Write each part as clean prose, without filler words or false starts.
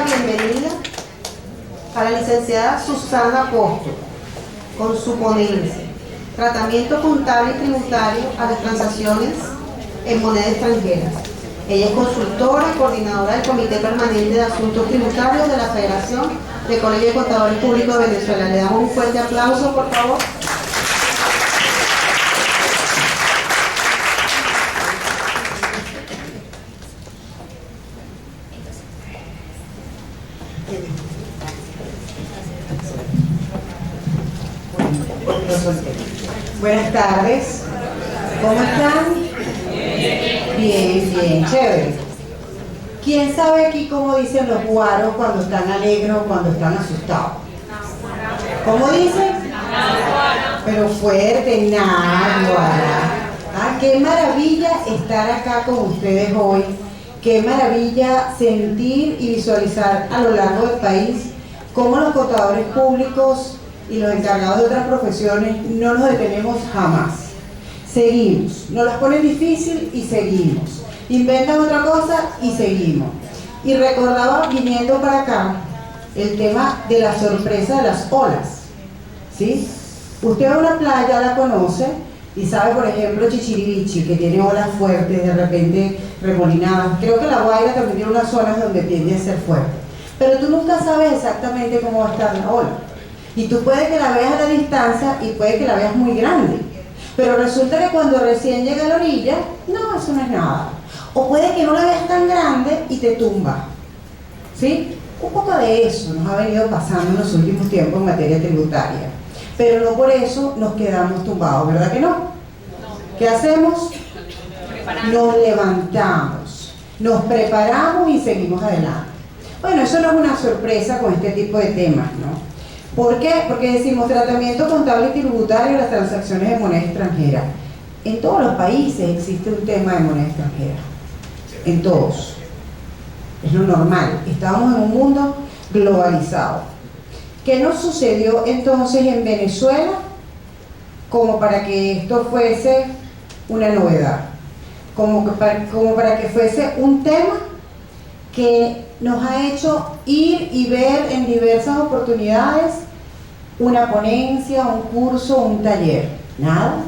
bienvenida a la licenciada Susana Apóstol con su ponencia Tratamiento contable y tributario a las transacciones en moneda extranjera. Ella es consultora y coordinadora del Comité Permanente de Asuntos Tributarios de la Federación de Colegios de Contadores Públicos de Venezuela. Le damos un fuerte aplauso, por favor. Buenas tardes, ¿cómo están? Bien, bien, chévere. ¿Quién sabe aquí cómo dicen los guaros cuando están alegres o cuando están asustados? ¿Cómo dicen? Pero fuerte, náguara. Ah, qué maravilla estar acá con ustedes hoy. Qué maravilla sentir y visualizar a lo largo del país cómo los contadores públicos y los encargados de otras profesiones no nos detenemos jamás. Seguimos, nos las ponen difícil y seguimos. Inventan otra cosa y seguimos. Y recordaba viniendo para acá el tema de la sorpresa de las olas. ¿Sí? Usted va a una playa, la conoce y sabe, por ejemplo, Chichirivichi, que tiene olas fuertes, de repente remolinadas. Creo que La Guaira también tiene unas zonas donde tiende a ser fuerte. Pero tú nunca sabes exactamente cómo va a estar la ola. Y tú puedes que la veas a la distancia y puede que la veas muy grande. Pero resulta que cuando recién llega a la orilla, no, eso no es nada. O puede que no la veas tan grande y te tumba. ¿Sí? Un poco de eso nos ha venido pasando en los últimos tiempos en materia tributaria. Pero no por eso nos quedamos tumbados, ¿verdad que no? ¿Qué hacemos? Nos levantamos, nos preparamos y seguimos adelante. Bueno, eso no es una sorpresa con este tipo de temas, ¿no? ¿Por qué? Porque decimos tratamiento contable y tributario de las transacciones de moneda extranjera. En todos los países existe un tema de moneda extranjera. En todos. Es lo normal. Estamos en un mundo globalizado. ¿Qué nos sucedió entonces en Venezuela como para que esto fuese una novedad? Como para que fuese un tema que nos ha hecho ir y ver en diversas oportunidades una ponencia, un curso, un taller. Nada.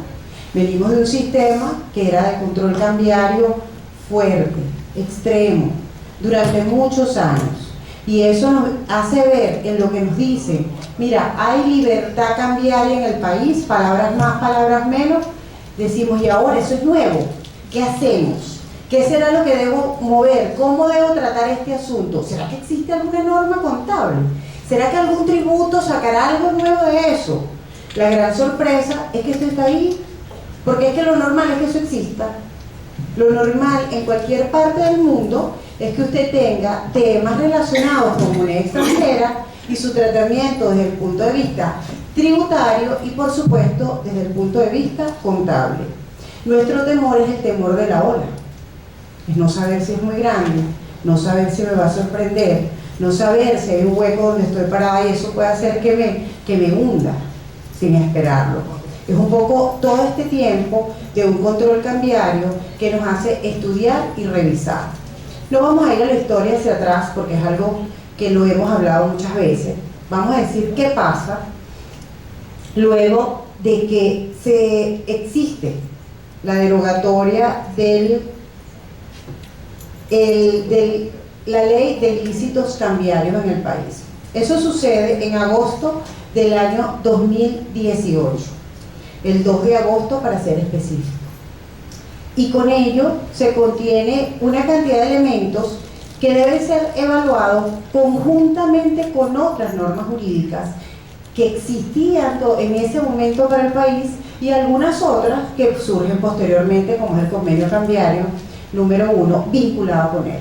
Venimos de un sistema que era de control cambiario fuerte, extremo, durante muchos años. Y eso nos hace ver en lo que nos dicen, mira, hay libertad cambiaria en el país, palabras más, palabras menos. Decimos, y ahora eso es nuevo, ¿qué hacemos? ¿Qué será lo que debo mover? ¿Cómo debo tratar este asunto? ¿Será que existe alguna norma contable? ¿Será que algún tributo sacará algo nuevo de eso? La gran sorpresa es que esto está ahí, porque es que lo normal es que eso exista. Lo normal en cualquier parte del mundo es que usted tenga temas relacionados con moneda extranjera y su tratamiento desde el punto de vista tributario y, por supuesto, desde el punto de vista contable. Nuestro temor es el temor de la ola. Es no saber si es muy grande, no saber si me va a sorprender, no saber si hay un hueco donde estoy parada y eso puede hacer que me hunda sin esperarlo. Es un poco todo este tiempo de un control cambiario que nos hace estudiar y revisar. No vamos a ir a la historia hacia atrás porque es algo que lo hemos hablado muchas veces. Vamos a decir qué pasa luego de que existe la derogatoria de la ley de ilícitos cambiarios en el país. Eso sucede en agosto del año 2018, el 2 de agosto para ser específico. Y con ello se contiene una cantidad de elementos que deben ser evaluados conjuntamente con otras normas jurídicas que existían en ese momento para el país y algunas otras que surgen posteriormente, como es el convenio cambiario número 1 vinculado con él.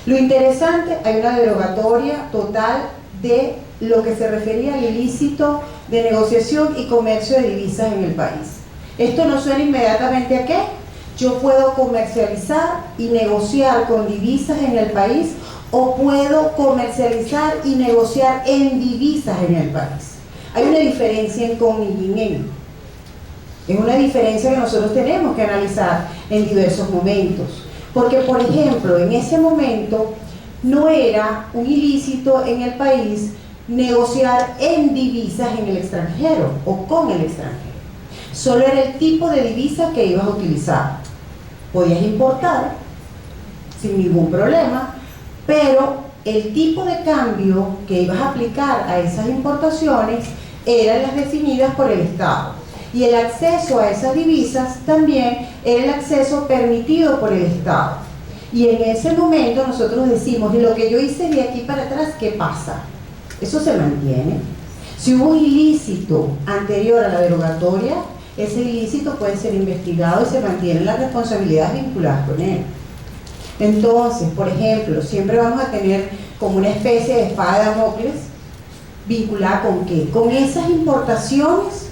Lo interesante, hay una derogatoria total de lo que se refería al ilícito de negociación y comercio de divisas en el país. Esto nos suena inmediatamente a ¿qué? Yo puedo comercializar y negociar con divisas en el país o puedo comercializar y negociar en divisas en el país. Hay una diferencia en con y en. Es una diferencia que nosotros tenemos que analizar en diversos momentos. Porque, por ejemplo, en ese momento no era un ilícito en el país negociar en divisas en el extranjero o con el extranjero. Solo era el tipo de divisa que ibas a utilizar. Podías importar sin ningún problema, pero el tipo de cambio que ibas a aplicar a esas importaciones eran las definidas por el Estado. Y el acceso a esas divisas también era el acceso permitido por el Estado. Y en ese momento nosotros decimos, lo que yo hice de aquí para atrás, ¿qué pasa? Eso se mantiene. Si hubo un ilícito anterior a la derogatoria, ese ilícito puede ser investigado y se mantienen las responsabilidades vinculadas con él. Entonces, por ejemplo, siempre vamos a tener como una especie de espada de Damocles vinculada ¿con qué? Con esas importaciones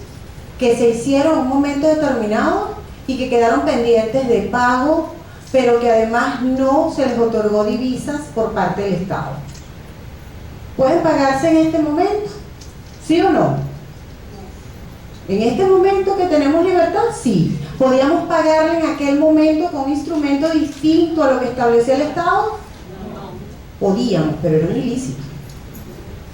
que se hicieron en un momento determinado y que quedaron pendientes de pago, pero que además no se les otorgó divisas por parte del Estado. ¿Pueden pagarse en este momento? ¿Sí o no? En este momento que tenemos libertad, sí. ¿Podíamos pagarle en aquel momento con un instrumento distinto a lo que establecía el Estado? Podíamos, pero era un ilícito.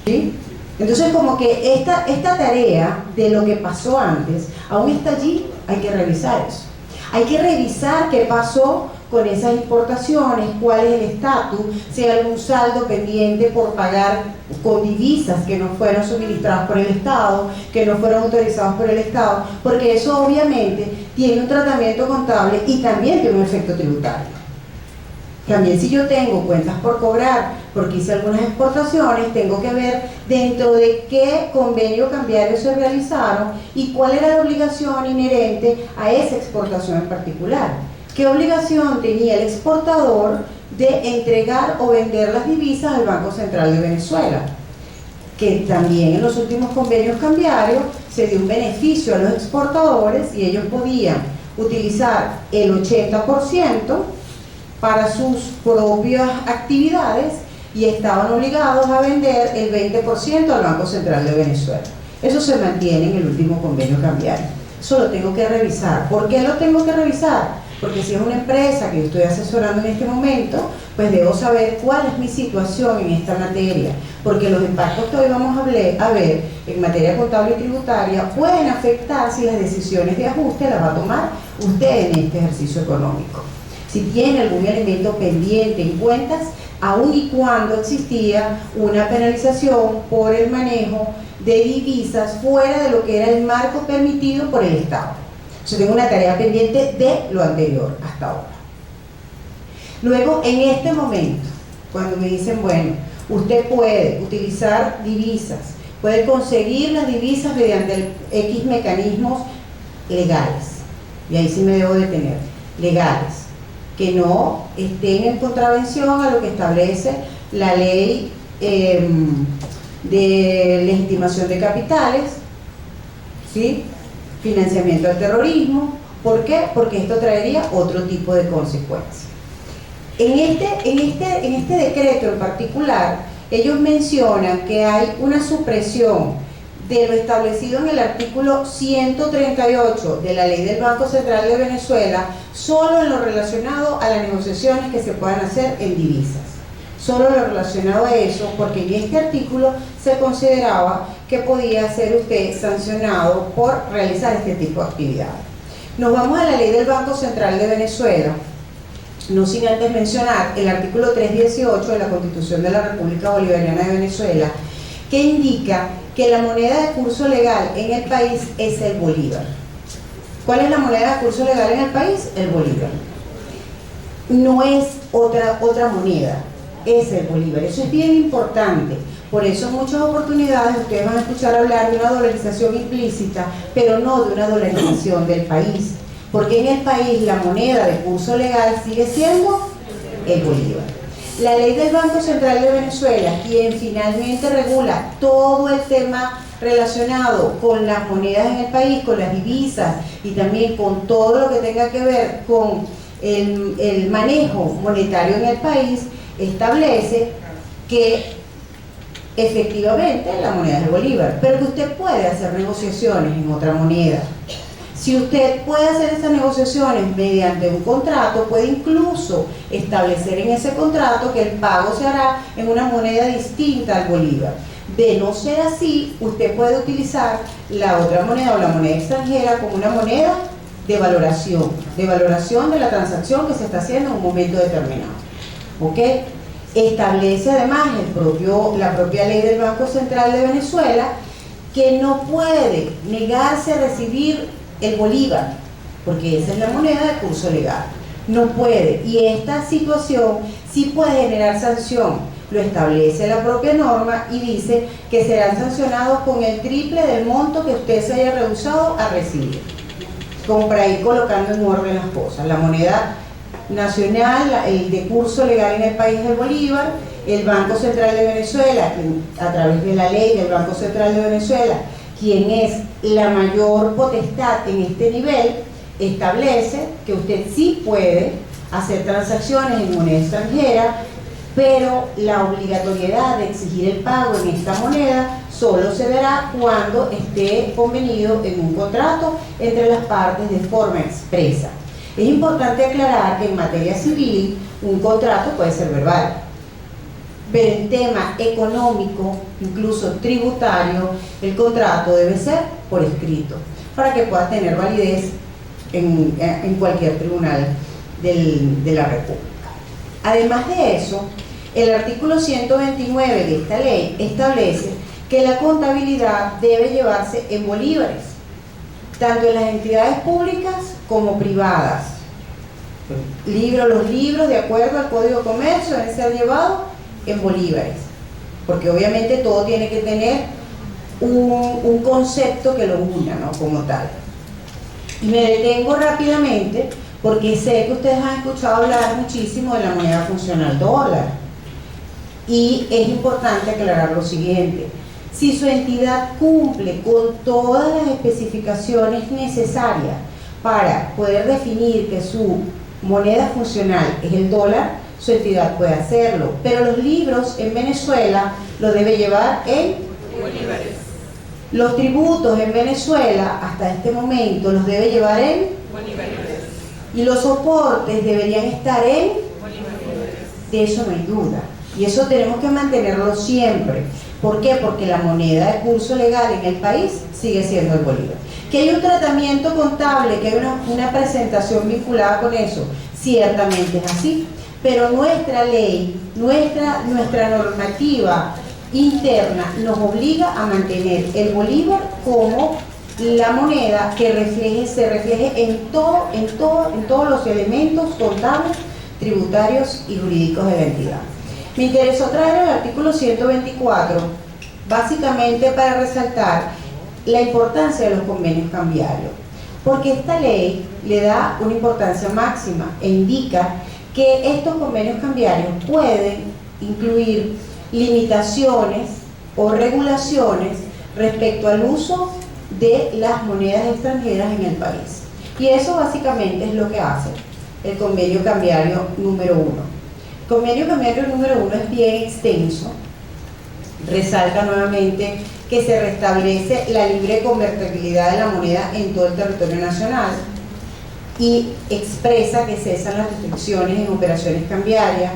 ¿Sí? Entonces, como que esta tarea de lo que pasó antes, aún está allí, hay que revisar eso. Hay que revisar qué pasó con esas importaciones, cuál es el estatus, si hay algún saldo pendiente por pagar con divisas que no fueron suministradas por el Estado, que no fueron autorizados por el Estado, porque eso obviamente tiene un tratamiento contable y también tiene un efecto tributario. También si yo tengo cuentas por cobrar porque hice algunas exportaciones, tengo que ver dentro de qué convenio cambiario se realizaron y cuál era la obligación inherente a esa exportación en particular. ¿Qué obligación tenía el exportador de entregar o vender las divisas al Banco Central de Venezuela? Que también en los últimos convenios cambiarios se dio un beneficio a los exportadores y ellos podían utilizar el 80% para sus propias actividades y estaban obligados a vender el 20% al Banco Central de Venezuela. Eso se mantiene en el último convenio cambiario. Eso lo tengo que revisar. ¿Por qué lo tengo que revisar? Porque si es una empresa que yo estoy asesorando en este momento, pues debo saber cuál es mi situación en esta materia, porque los impactos que hoy vamos a ver en materia contable y tributaria pueden afectar si las decisiones de ajuste las va a tomar usted en este ejercicio económico. Si tiene algún elemento pendiente en cuentas, aun y cuando existía una penalización por el manejo de divisas fuera de lo que era el marco permitido por el Estado. Yo tengo una tarea pendiente de lo anterior hasta ahora. Luego, en este momento, cuando me dicen, bueno, usted puede utilizar divisas, puede conseguir las divisas mediante el X mecanismos legales, y ahí sí me debo detener, legales, que no estén en contravención a lo que establece la ley de legitimación de capitales, ¿sí? Financiamiento al terrorismo. ¿Por qué? Porque esto traería otro tipo de consecuencias. En este decreto en particular, ellos mencionan que hay una supresión de lo establecido en el artículo 138 de la Ley del Banco Central de Venezuela, solo en lo relacionado a las negociaciones que se puedan hacer en divisas. Solo lo relacionado a eso, porque en este artículo se consideraba que podía ser usted sancionado por realizar este tipo de actividades. Nos vamos a la Ley del Banco Central de Venezuela, no sin antes mencionar el artículo 318 de la Constitución de la República Bolivariana de Venezuela, que indica que la moneda de curso legal en el país es el bolívar. ¿Cuál es la moneda de curso legal en el país? El bolívar. No es otra moneda, es el bolívar. Eso es bien importante. Por eso en muchas oportunidades ustedes van a escuchar hablar de una dolarización implícita, pero no de una dolarización del país, porque en el país la moneda de curso legal sigue siendo el bolívar. La Ley del Banco Central de Venezuela, quien finalmente regula todo el tema relacionado con las monedas en el país, con las divisas y también con todo lo que tenga que ver con el manejo monetario en el país, establece que efectivamente la moneda es el bolívar, pero que usted puede hacer negociaciones en otra moneda. Si usted puede hacer esas negociaciones mediante un contrato, puede incluso establecer en ese contrato que el pago se hará en una moneda distinta al bolívar. De no ser así, usted puede utilizar la otra moneda o la moneda extranjera como una moneda de valoración de la transacción que se está haciendo en un momento determinado. ¿Ok? Establece además la propia ley del Banco Central de Venezuela que no puede negarse a recibir el bolívar, porque esa es la moneda de curso legal. No puede, y esta situación sí puede generar sanción. Lo establece la propia norma y dice que serán sancionados con el triple del monto que usted se haya rehusado a recibir. Como para ir colocando en orden las cosas. La moneda nacional, el de curso legal en el país es el bolívar. El Banco Central de Venezuela, a través de la ley del Banco Central de Venezuela, quien es la mayor potestad en este nivel, establece que usted sí puede hacer transacciones en moneda extranjera, pero la obligatoriedad de exigir el pago en esta moneda solo se dará cuando esté convenido en un contrato entre las partes de forma expresa. Es importante aclarar que en materia civil un contrato puede ser verbal, pero en tema económico, incluso tributario, el contrato debe ser por escrito para que pueda tener validez en cualquier tribunal de la República. Además de eso, el artículo 129 de esta ley establece que la contabilidad debe llevarse en bolívares, tanto en las entidades públicas como privadas. Los libros, de acuerdo al Código de Comercio, deben ser llevados en bolívares, porque obviamente todo tiene que tener un concepto que lo una, ¿no? Como tal. Y me detengo rápidamente porque sé que ustedes han escuchado hablar muchísimo de la moneda funcional dólar, y es importante aclarar lo siguiente: si su entidad cumple con todas las especificaciones necesarias para poder definir que su moneda funcional es el dólar, su entidad puede hacerlo, pero los libros en Venezuela los debe llevar en bolívares. Los tributos en Venezuela hasta este momento los debe llevar en bolívares. Y los soportes deberían estar en bolívares. De eso no hay duda. Y eso tenemos que mantenerlo siempre. ¿Por qué? Porque la moneda de curso legal en el país sigue siendo el bolívar. Que hay un tratamiento contable, que hay una presentación vinculada con eso, ciertamente es así. Pero nuestra ley, nuestra normativa interna nos obliga a mantener el bolívar como la moneda que se refleje en todos los elementos contables, tributarios y jurídicos de la entidad. Me interesó traer el artículo 124 básicamente para resaltar la importancia de los convenios cambiarios, porque esta ley le da una importancia máxima e indica que estos convenios cambiarios pueden incluir limitaciones o regulaciones respecto al uso de las monedas extranjeras en el país. Y eso básicamente es lo que hace el convenio cambiario número 1. El convenio cambiario número 1 es bien extenso, resalta nuevamente que se restablece la libre convertibilidad de la moneda en todo el territorio nacional y expresa que cesan las restricciones en operaciones cambiarias,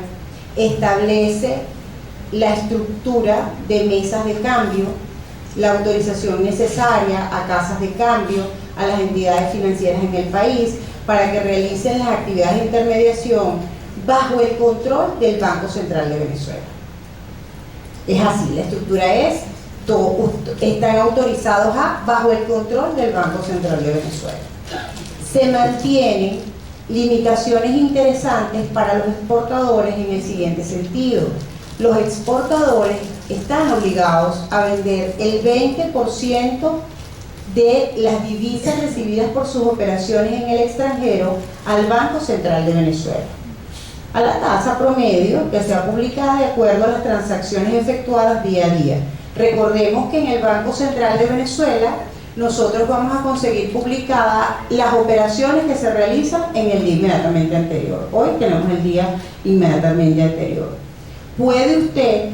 establece la estructura de mesas de cambio, la autorización necesaria a casas de cambio, a las entidades financieras en el país, para que realicen las actividades de intermediación bajo el control del Banco Central de Venezuela. Es así, la estructura es, están autorizados bajo el control del Banco Central de Venezuela. Se mantienen limitaciones interesantes para los exportadores en el siguiente sentido: los exportadores están obligados a vender el 20% de las divisas recibidas por sus operaciones en el extranjero al Banco Central de Venezuela, a la tasa promedio que sea publicada de acuerdo a las transacciones efectuadas día a día. Recordemos que en el Banco Central de Venezuela nosotros vamos a conseguir publicadas las operaciones que se realizan en el día inmediatamente anterior. Hoy tenemos el día inmediatamente anterior. Puede usted,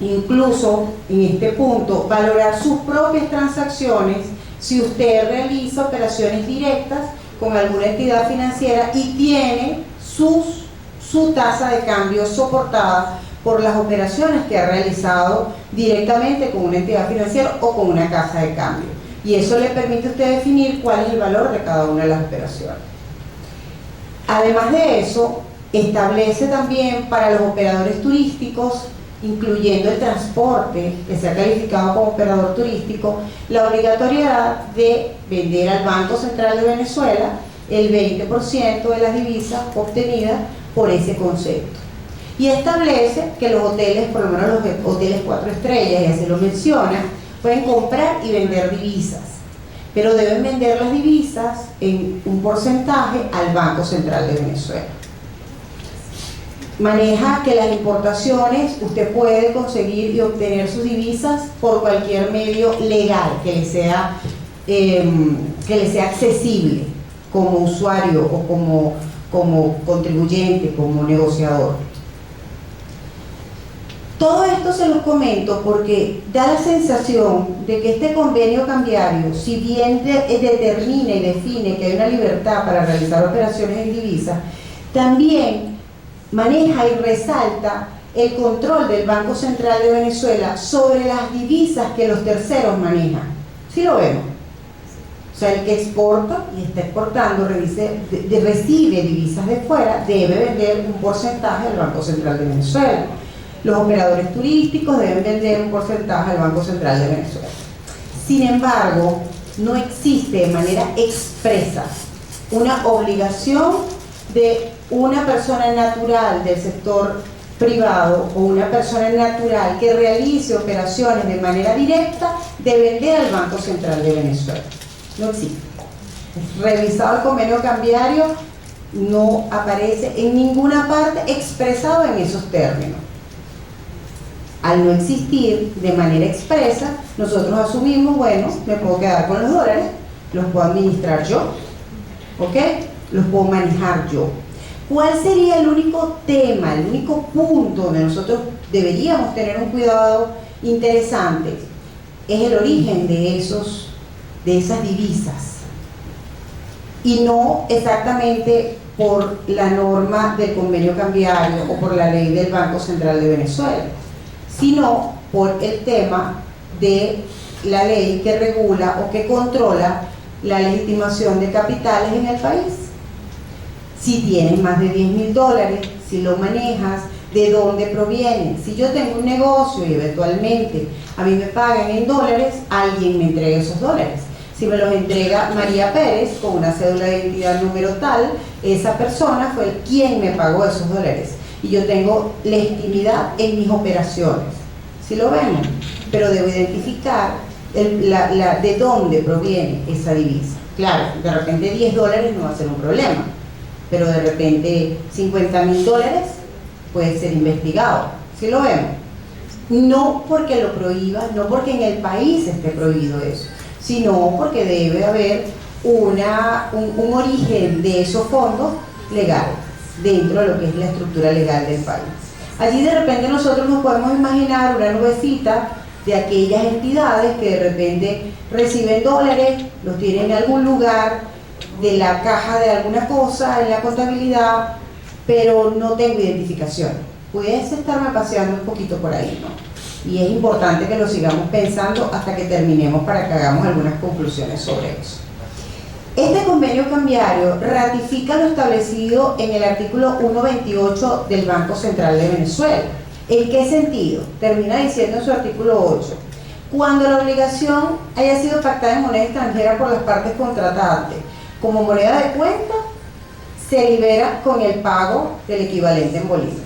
incluso en este punto, valorar sus propias transacciones si usted realiza operaciones directas con alguna entidad financiera y tiene su tasa de cambio soportada por las operaciones que ha realizado directamente con una entidad financiera o con una casa de cambio. Y eso le permite a usted definir cuál es el valor de cada una de las operaciones. Además de eso, establece también para los operadores turísticos, incluyendo el transporte que sea calificado como operador turístico, la obligatoriedad de vender al Banco Central de Venezuela el 20% de las divisas obtenidas por ese concepto. Y establece que los hoteles, por lo menos los hoteles 4 estrellas, y así lo menciona, pueden comprar y vender divisas, pero deben vender las divisas en un porcentaje al Banco Central de Venezuela. Maneja que las importaciones usted puede conseguir y obtener sus divisas por cualquier medio legal que le sea accesible como usuario o como contribuyente, como negociador. Todo esto se los comento porque da la sensación de que este convenio cambiario, si bien determina y define que hay una libertad para realizar operaciones en divisas, también maneja y resalta el control del Banco Central de Venezuela sobre las divisas que los terceros manejan. ¿Sí lo vemos? O sea, el que exporta y está exportando, recibe divisas de fuera, debe vender un porcentaje al Banco Central de Venezuela. Los operadores turísticos deben vender un porcentaje al Banco Central de Venezuela. Sin embargo, no existe de manera expresa una obligación de una persona natural del sector privado o una persona natural que realice operaciones de manera directa de vender al Banco Central de Venezuela. No existe. Revisado el convenio cambiario, no aparece en ninguna parte expresado en esos términos. Al no existir de manera expresa, nosotros asumimos, bueno, me puedo quedar con los dólares, los puedo administrar yo, ¿ok? Los puedo manejar yo. ¿Cuál sería el único tema, el único punto donde nosotros deberíamos tener un cuidado interesante? Es el origen de esas divisas. Y no exactamente por la norma del convenio cambiario o por la ley del Banco Central de Venezuela, sino por el tema de la ley que regula o que controla la legitimación de capitales en el país. Si tienes más de $10.000, si lo manejas, ¿de dónde provienen? Si yo tengo un negocio y eventualmente a mí me pagan en dólares, alguien me entrega esos dólares. Si me los entrega María Pérez con una cédula de identidad número tal, esa persona fue quien me pagó esos dólares. Y yo tengo legitimidad en mis operaciones. ¿Sí lo vemos? Pero debo identificar de dónde proviene esa divisa. Claro, de repente $10 no va a ser un problema, pero de repente $50.000 puede ser investigado. ¿Sí lo vemos? No porque lo prohíba, no porque en el país esté prohibido eso, sino porque debe haber un origen de esos fondos legales dentro de lo que es la estructura legal del país. Allí de repente nosotros nos podemos imaginar una nubecita de aquellas entidades que de repente reciben dólares, los tienen en algún lugar de la caja de alguna cosa en la contabilidad, pero no tengo identificación. Puedes estarme paseando un poquito por ahí, ¿no? Y es importante que lo sigamos pensando hasta que terminemos para que hagamos algunas conclusiones sobre eso. Este convenio cambiario ratifica lo establecido en el artículo 128 del Banco Central de Venezuela. ¿En qué sentido? Termina diciendo en su artículo 8, cuando la obligación haya sido pactada en moneda extranjera por las partes contratantes como moneda de cuenta, se libera con el pago del equivalente en bolívares.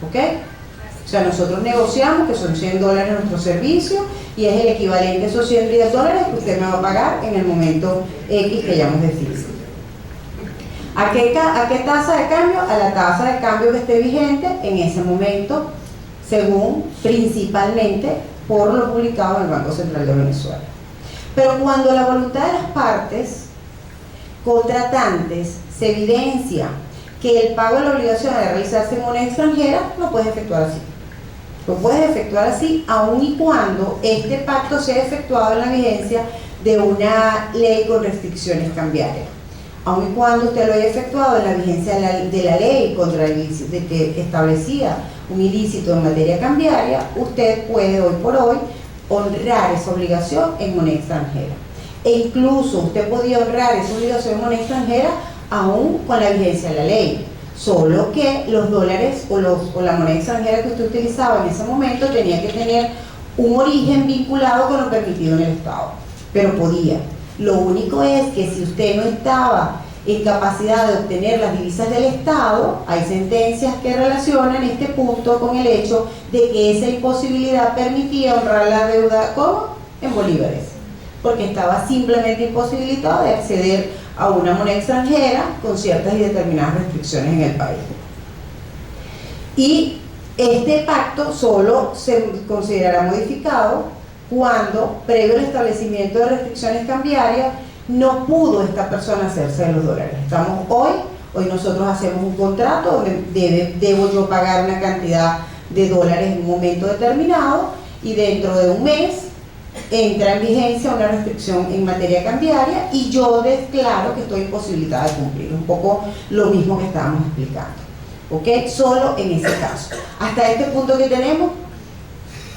¿Ok? O sea, nosotros negociamos que son $100 nuestro servicio y es el equivalente a esos $110 que usted me va a pagar en el momento X que hayamos definido. ¿A qué tasa de cambio? A la tasa de cambio que esté vigente en ese momento, según principalmente por lo publicado en el Banco Central de Venezuela. Pero cuando la voluntad de las partes contratantes se evidencia que el pago de la obligación de realizarse en moneda extranjera, lo puedes efectuar así. Lo puedes efectuar así, aun y cuando este pacto sea efectuado en la vigencia de una ley con restricciones cambiarias. Aun y cuando usted lo haya efectuado en la vigencia de la ley contra el ilícito, de que establecía un ilícito en materia cambiaria, usted puede hoy por hoy honrar esa obligación en moneda extranjera. E incluso usted podía honrar esa obligación en moneda extranjera aún con la vigencia de la ley, solo que los dólares o la moneda extranjera que usted utilizaba en ese momento tenía que tener un origen vinculado con lo permitido en el Estado, pero podía. Lo único es que si usted no estaba en capacidad de obtener las divisas del Estado, hay sentencias que relacionan este punto con el hecho de que esa imposibilidad permitía honrar la deuda, ¿cómo? En bolívares, porque estaba simplemente imposibilitado de acceder a una moneda extranjera con ciertas y determinadas restricciones en el país. Y este pacto solo se considerará modificado cuando, previo al establecimiento de restricciones cambiarias, no pudo esta persona hacerse de los dólares. Hoy nosotros hacemos un contrato donde debo yo pagar una cantidad de dólares en un momento determinado y dentro de un mes entra en vigencia una restricción en materia cambiaria y yo declaro que estoy imposibilitada de cumplir. Un poco lo mismo que estábamos explicando. ¿Ok? Solo en ese caso. Hasta este punto que tenemos,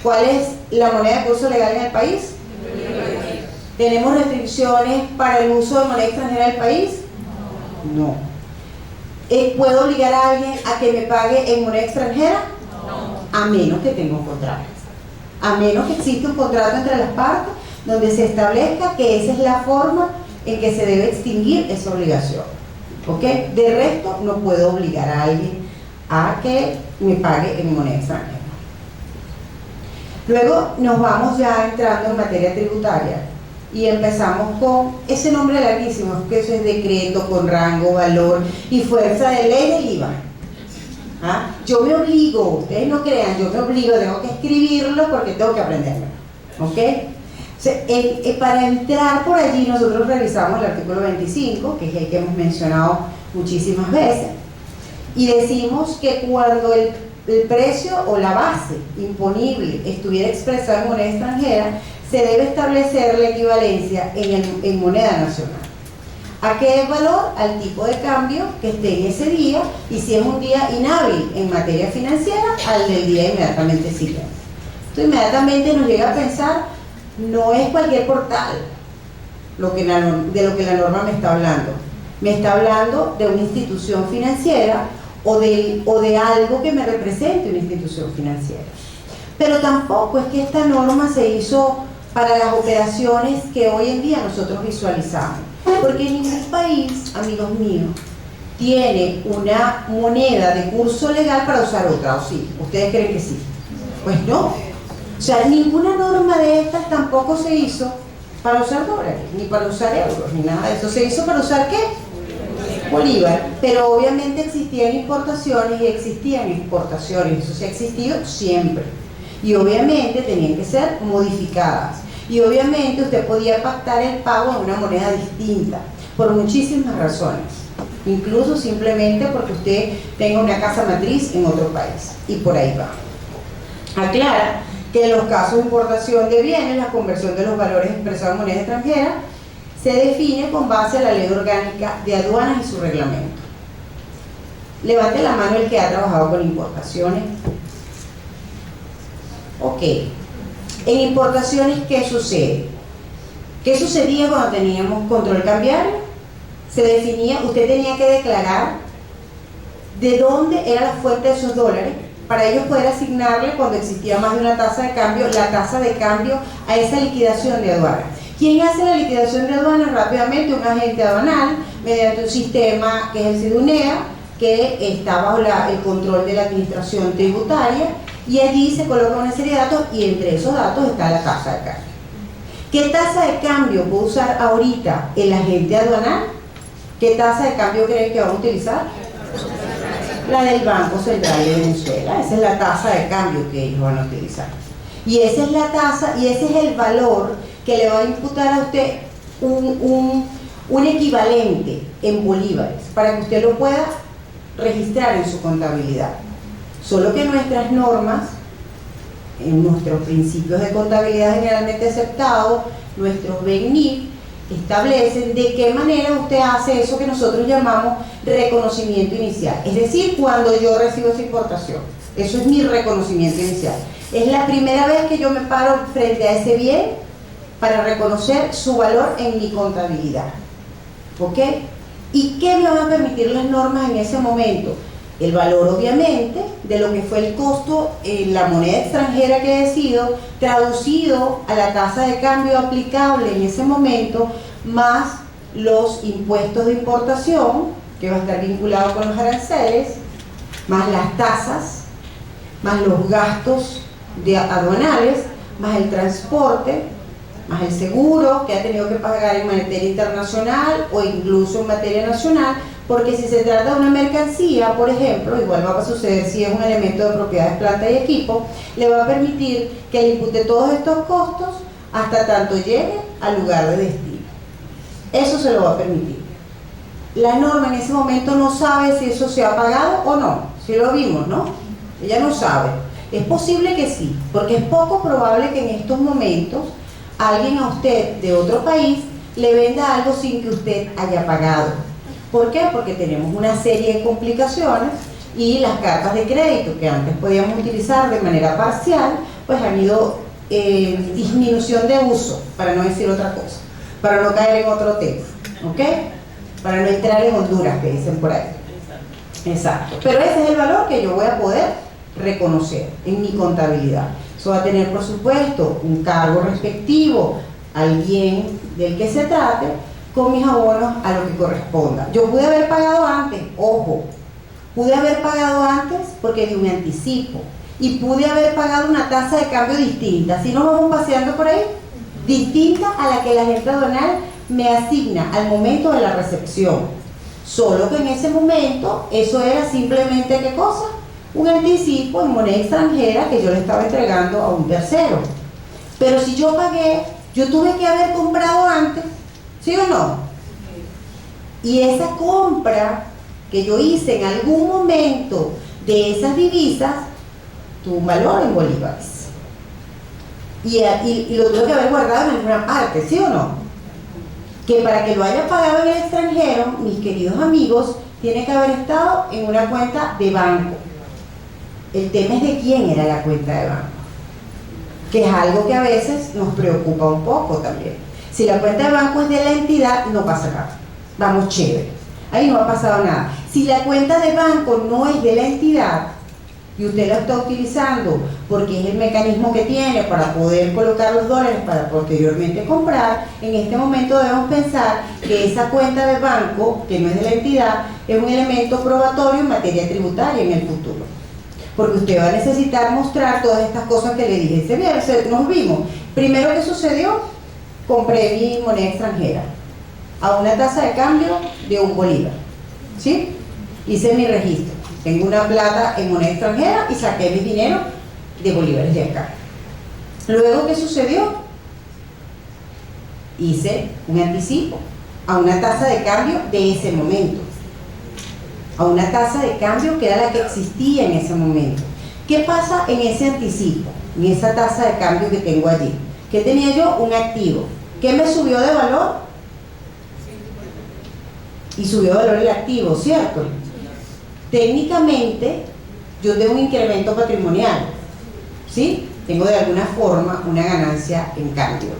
¿cuál es la moneda de curso legal en el país? ¿Tenemos restricciones para el uso de moneda extranjera del país? No. ¿Puedo obligar a alguien a que me pague en moneda extranjera? No. A menos que tenga un contrato. A menos que exista un contrato entre las partes donde se establezca que esa es la forma en que se debe extinguir esa obligación. ¿Ok? De resto, no puedo obligar a alguien a que me pague en moneda extranjera. Luego nos vamos ya entrando en materia tributaria y empezamos con ese nombre larguísimo, que eso es decreto con rango, valor y fuerza de ley del IVA. ¿Ah? Yo me obligo, ustedes no crean, yo me obligo, tengo que escribirlo porque tengo que aprenderlo. ¿Ok? O sea, para entrar por allí nosotros revisamos el artículo 25, que es el que hemos mencionado muchísimas veces, y decimos que cuando el precio o la base imponible estuviera expresada en moneda extranjera, se debe establecer la equivalencia en moneda nacional. ¿A qué valor? Al tipo de cambio que esté en ese día, y si es un día inhábil en materia financiera, al del día inmediatamente siguiente. Esto inmediatamente nos llega a pensar, no es cualquier portal de lo que la norma me está hablando. Me está hablando de una institución financiera o de algo que me represente una institución financiera. Pero tampoco es que esta norma se hizo para las operaciones que hoy en día nosotros visualizamos, porque ningún país, amigos míos, tiene una moneda de curso legal para usar otra, ¿o sí? ¿Ustedes creen que sí? Pues no. O sea, ninguna norma de estas tampoco se hizo para usar dólares, ni para usar euros, ni nada de eso. ¿Se hizo para usar qué? Bolívar. Pero obviamente existían importaciones y existían exportaciones, eso sí ha existido siempre. Y obviamente tenían que ser modificadas. Y obviamente usted podía pactar el pago en una moneda distinta, por muchísimas razones. Incluso simplemente porque usted tenga una casa matriz en otro país. Y por ahí va. Aclara que en los casos de importación de bienes, la conversión de los valores expresados en moneda extranjera se define con base a la Ley Orgánica de Aduanas y su reglamento. Levante la mano el que ha trabajado con importaciones. Ok. En importaciones, ¿qué sucede? ¿Qué sucedía cuando teníamos control cambiario? Se definía, usted tenía que declarar de dónde era la fuente de esos dólares para ellos poder asignarle, cuando existía más de una tasa de cambio, la tasa de cambio a esa liquidación de aduana. ¿Quién hace la liquidación de aduanas? Rápidamente un agente aduanal, mediante un sistema que es el SIDUNEA, que está bajo el control de la administración tributaria, y allí se coloca una serie de datos y entre esos datos está la tasa de cambio. ¿Qué tasa de cambio puede usar ahorita el agente aduanal? ¿Qué tasa de cambio creen que van a utilizar? La del Banco Central de Venezuela. Esa es la tasa de cambio que ellos van a utilizar. Y esa es la tasa y ese es el valor que le va a imputar a usted un equivalente en bolívares para que usted lo pueda registrar en su contabilidad. Solo que nuestras normas en nuestros principios de contabilidad generalmente aceptados, nuestros BECNIF, establecen de qué manera usted hace eso que nosotros llamamos reconocimiento inicial. Es decir, cuando yo recibo esa importación, eso es mi reconocimiento inicial. Es la primera vez que yo me paro frente a ese bien para reconocer su valor en mi contabilidad. ¿Ok? ¿Y qué me van a permitir las normas en ese momento? El valor, obviamente, de lo que fue el costo en la moneda extranjera que he decidido, traducido a la tasa de cambio aplicable en ese momento, más los impuestos de importación, que va a estar vinculado con los aranceles, más las tasas, más los gastos aduanales, más el transporte, más el seguro que ha tenido que pagar en materia internacional o incluso en materia nacional, porque si se trata de una mercancía, por ejemplo, igual va a suceder si es un elemento de propiedades, planta y equipo, le va a permitir que le impute todos estos costos hasta tanto llegue al lugar de destino. Eso se lo va a permitir. La norma en ese momento no sabe si eso se ha pagado o no, si lo vimos, ¿no? Ella no sabe. Es posible que sí, porque es poco probable que en estos momentos alguien a usted de otro país le venda algo sin que usted haya pagado. ¿Por qué? Porque tenemos una serie de complicaciones y las cartas de crédito que antes podíamos utilizar de manera parcial, pues han ido disminución de uso, para no decir otra cosa, para no caer en otro tema, ¿ok? Para no entrar en Honduras, que dicen por ahí. Exacto. Pero ese es el valor que yo voy a poder reconocer en mi contabilidad. Eso va a tener, por supuesto, un cargo respectivo al bien del que se trate, con mis abonos a lo que corresponda. Yo pude haber pagado antes, ojo, pude haber pagado antes porque di un anticipo y pude haber pagado una tasa de cambio distinta, si nos vamos paseando por ahí, distinta a la que la agente aduanal me asigna al momento de la recepción, solo que en ese momento eso era simplemente, ¿qué cosa? Un anticipo en moneda extranjera que yo le estaba entregando a un tercero. Pero si yo pagué, yo tuve que haber comprado antes, ¿sí o no? Y esa compra que yo hice en algún momento de esas divisas tuvo un valor en bolívares. Y lo tuve que haber guardado en alguna parte, ¿sí o no? Que para que lo haya pagado en el extranjero, mis queridos amigos, tiene que haber estado en una cuenta de banco. El tema es de quién era la cuenta de banco, que es algo que a veces nos preocupa un poco también. Si la cuenta de banco es de la entidad, no pasa nada. Vamos, chévere. Ahí no ha pasado nada. Si la cuenta de banco no es de la entidad y usted la está utilizando porque es el mecanismo que tiene para poder colocar los dólares para posteriormente comprar, en este momento debemos pensar que esa cuenta de banco, que no es de la entidad, es un elemento probatorio en materia tributaria en el futuro. Porque usted va a necesitar mostrar todas estas cosas que le dije. Nos vimos. Primero, ¿qué sucedió? Compré mi moneda extranjera a una tasa de cambio de un bolívar, ¿sí? Hice mi registro, tengo una plata en moneda extranjera y saqué mi dinero de bolívares de acá. Luego, ¿qué sucedió? Hice un anticipo a una tasa de cambio de ese momento, a una tasa de cambio que era la que existía en ese momento. ¿Qué pasa en ese anticipo, en esa tasa de cambio que tengo allí? ¿Qué tenía yo? Un activo. ¿Qué me subió de valor? Y subió de valor el activo, ¿cierto? Técnicamente, yo tengo un incremento patrimonial, ¿sí? Tengo de alguna forma una ganancia en cambio.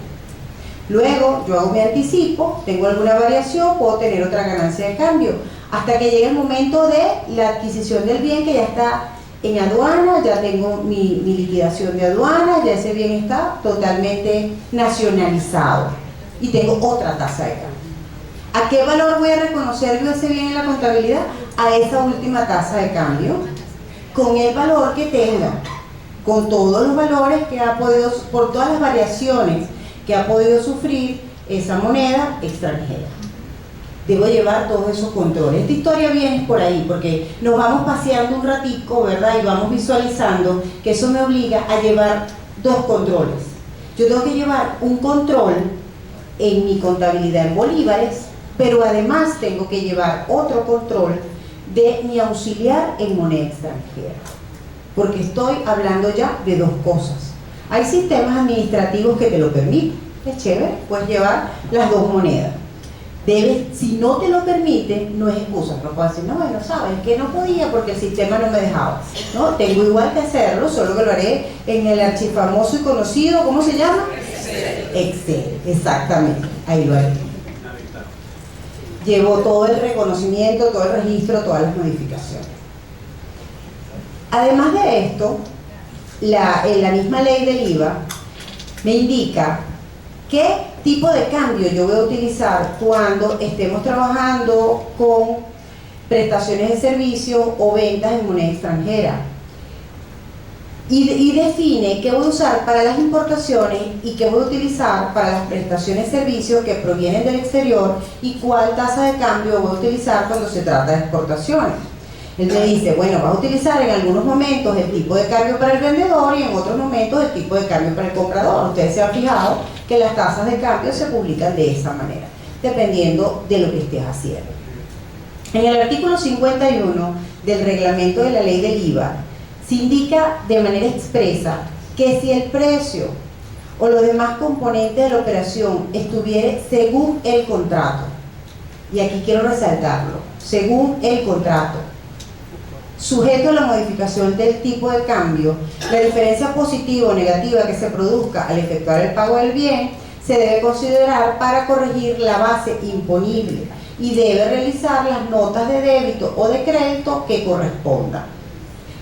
Luego, yo hago mi anticipo, tengo alguna variación, puedo tener otra ganancia de cambio, hasta que llegue el momento de la adquisición del bien que ya está en aduana, ya tengo mi liquidación de aduana, ya ese bien está totalmente nacionalizado y tengo otra tasa de cambio. ¿A qué valor voy a reconocer yo ese bien en la contabilidad? A esa última tasa de cambio, con el valor que tenga, con todos los valores que ha podido, por todas las variaciones que ha podido sufrir esa moneda extranjera. Debo llevar todos esos controles. Esta historia viene por ahí, porque nos vamos paseando un ratico, ¿verdad? Y vamos visualizando que eso me obliga a llevar dos controles. Yo tengo que llevar un control en mi contabilidad en bolívares, pero además tengo que llevar otro control de mi auxiliar en moneda extranjera. porque estoy hablando ya de dos cosas. Hay sistemas administrativos que te lo permiten, es chévere, puedes llevar las dos monedas. Si no te lo permite, no es excusa, no puedes decir, no, bueno, sabes, que no podía porque el sistema no me dejaba. No, tengo igual que hacerlo, solo que lo haré en el archifamoso y conocido, ¿cómo se llama? Excel, exactamente, ahí lo haré. Llevo todo el reconocimiento, todo el registro, todas las modificaciones. Además de esto, en la misma ley del IVA me indica qué tipo de cambio yo voy a utilizar cuando estemos trabajando con prestaciones de servicio o ventas en moneda extranjera. Y define qué voy a usar para las importaciones y qué voy a utilizar para las prestaciones de servicios que provienen del exterior y cuál tasa de cambio voy a utilizar cuando se trata de exportaciones. Él me dice, bueno, vas a utilizar en algunos momentos el tipo de cambio para el vendedor y en otros momentos el tipo de cambio para el comprador. Ustedes se han fijado que las tasas de cambio se publican de esa manera, dependiendo de lo que estés haciendo. En el artículo 51 del reglamento de la ley del IVA, se indica de manera expresa que si el precio o los demás componentes de la operación estuviere según el contrato, y aquí quiero resaltarlo, según el contrato, sujeto a la modificación del tipo de cambio, la diferencia positiva o negativa que se produzca al efectuar el pago del bien se debe considerar para corregir la base imponible y debe realizar las notas de débito o de crédito que correspondan.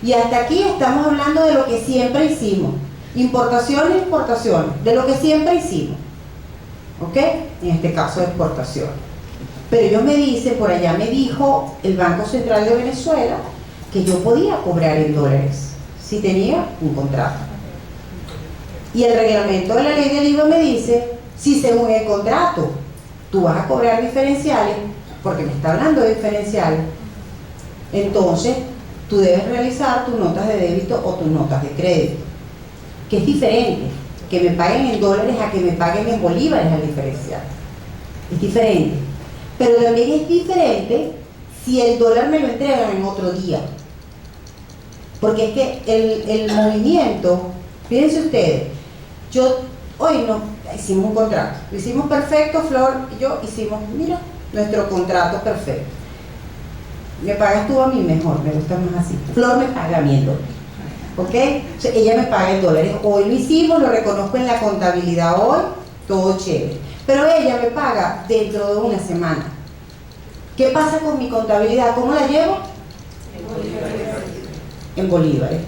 Y hasta aquí estamos hablando de lo que siempre hicimos, importaciones y exportaciones, de lo que siempre hicimos, ¿ok? En este caso de exportación. Pero ellos me dicen, por allá me dijo el Banco Central de Venezuela que yo podía cobrar en dólares si tenía un contrato. Y el reglamento de la ley del IVA me dice, si según el contrato tú vas a cobrar diferenciales, porque me está hablando de diferenciales, entonces tú debes realizar tus notas de débito o tus notas de crédito, que es diferente, que me paguen en dólares a que me paguen en bolívares al diferencial. Es diferente. Pero también es diferente si el dólar me lo entregan en otro día. Porque es que el movimiento, fíjense ustedes, hoy no hicimos un contrato, lo hicimos perfecto, Flor y yo hicimos, mira, nuestro contrato perfecto. Me pagas tú a mí mejor, me gusta más así. Flor me paga a mí en dólares, ¿ok? O sea, ella me paga en dólares. Hoy lo hicimos, lo reconozco en la contabilidad hoy, todo chévere. Pero ella me paga dentro de una semana. ¿Qué pasa con mi contabilidad? ¿Cómo la llevo? En bolívares.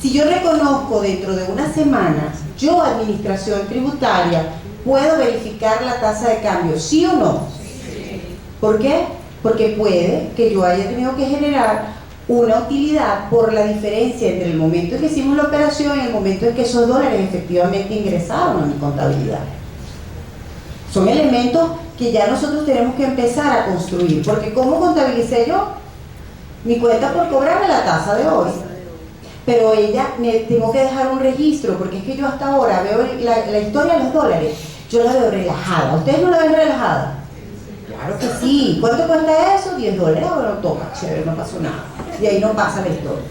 Si yo reconozco dentro de una semana, yo, administración tributaria, puedo verificar la tasa de cambio, ¿sí o no? Sí. ¿Por qué? Porque puede que yo haya tenido que generar una utilidad por la diferencia entre el momento en que hicimos la operación y el momento en que esos dólares efectivamente ingresaron a mi contabilidad. Son elementos que ya nosotros tenemos que empezar a construir, porque ¿cómo contabilicé yo? Mi cuenta por cobrarme la tasa de hoy. Pero ella, me tengo que dejar un registro, porque es que yo hasta ahora veo la historia de los dólares, yo la veo relajada. ¿Ustedes no la ven relajada? Claro que sí. ¿Cuánto cuesta eso? $10. Bueno, toma, chévere, no pasó nada. Y ahí no pasa la historia.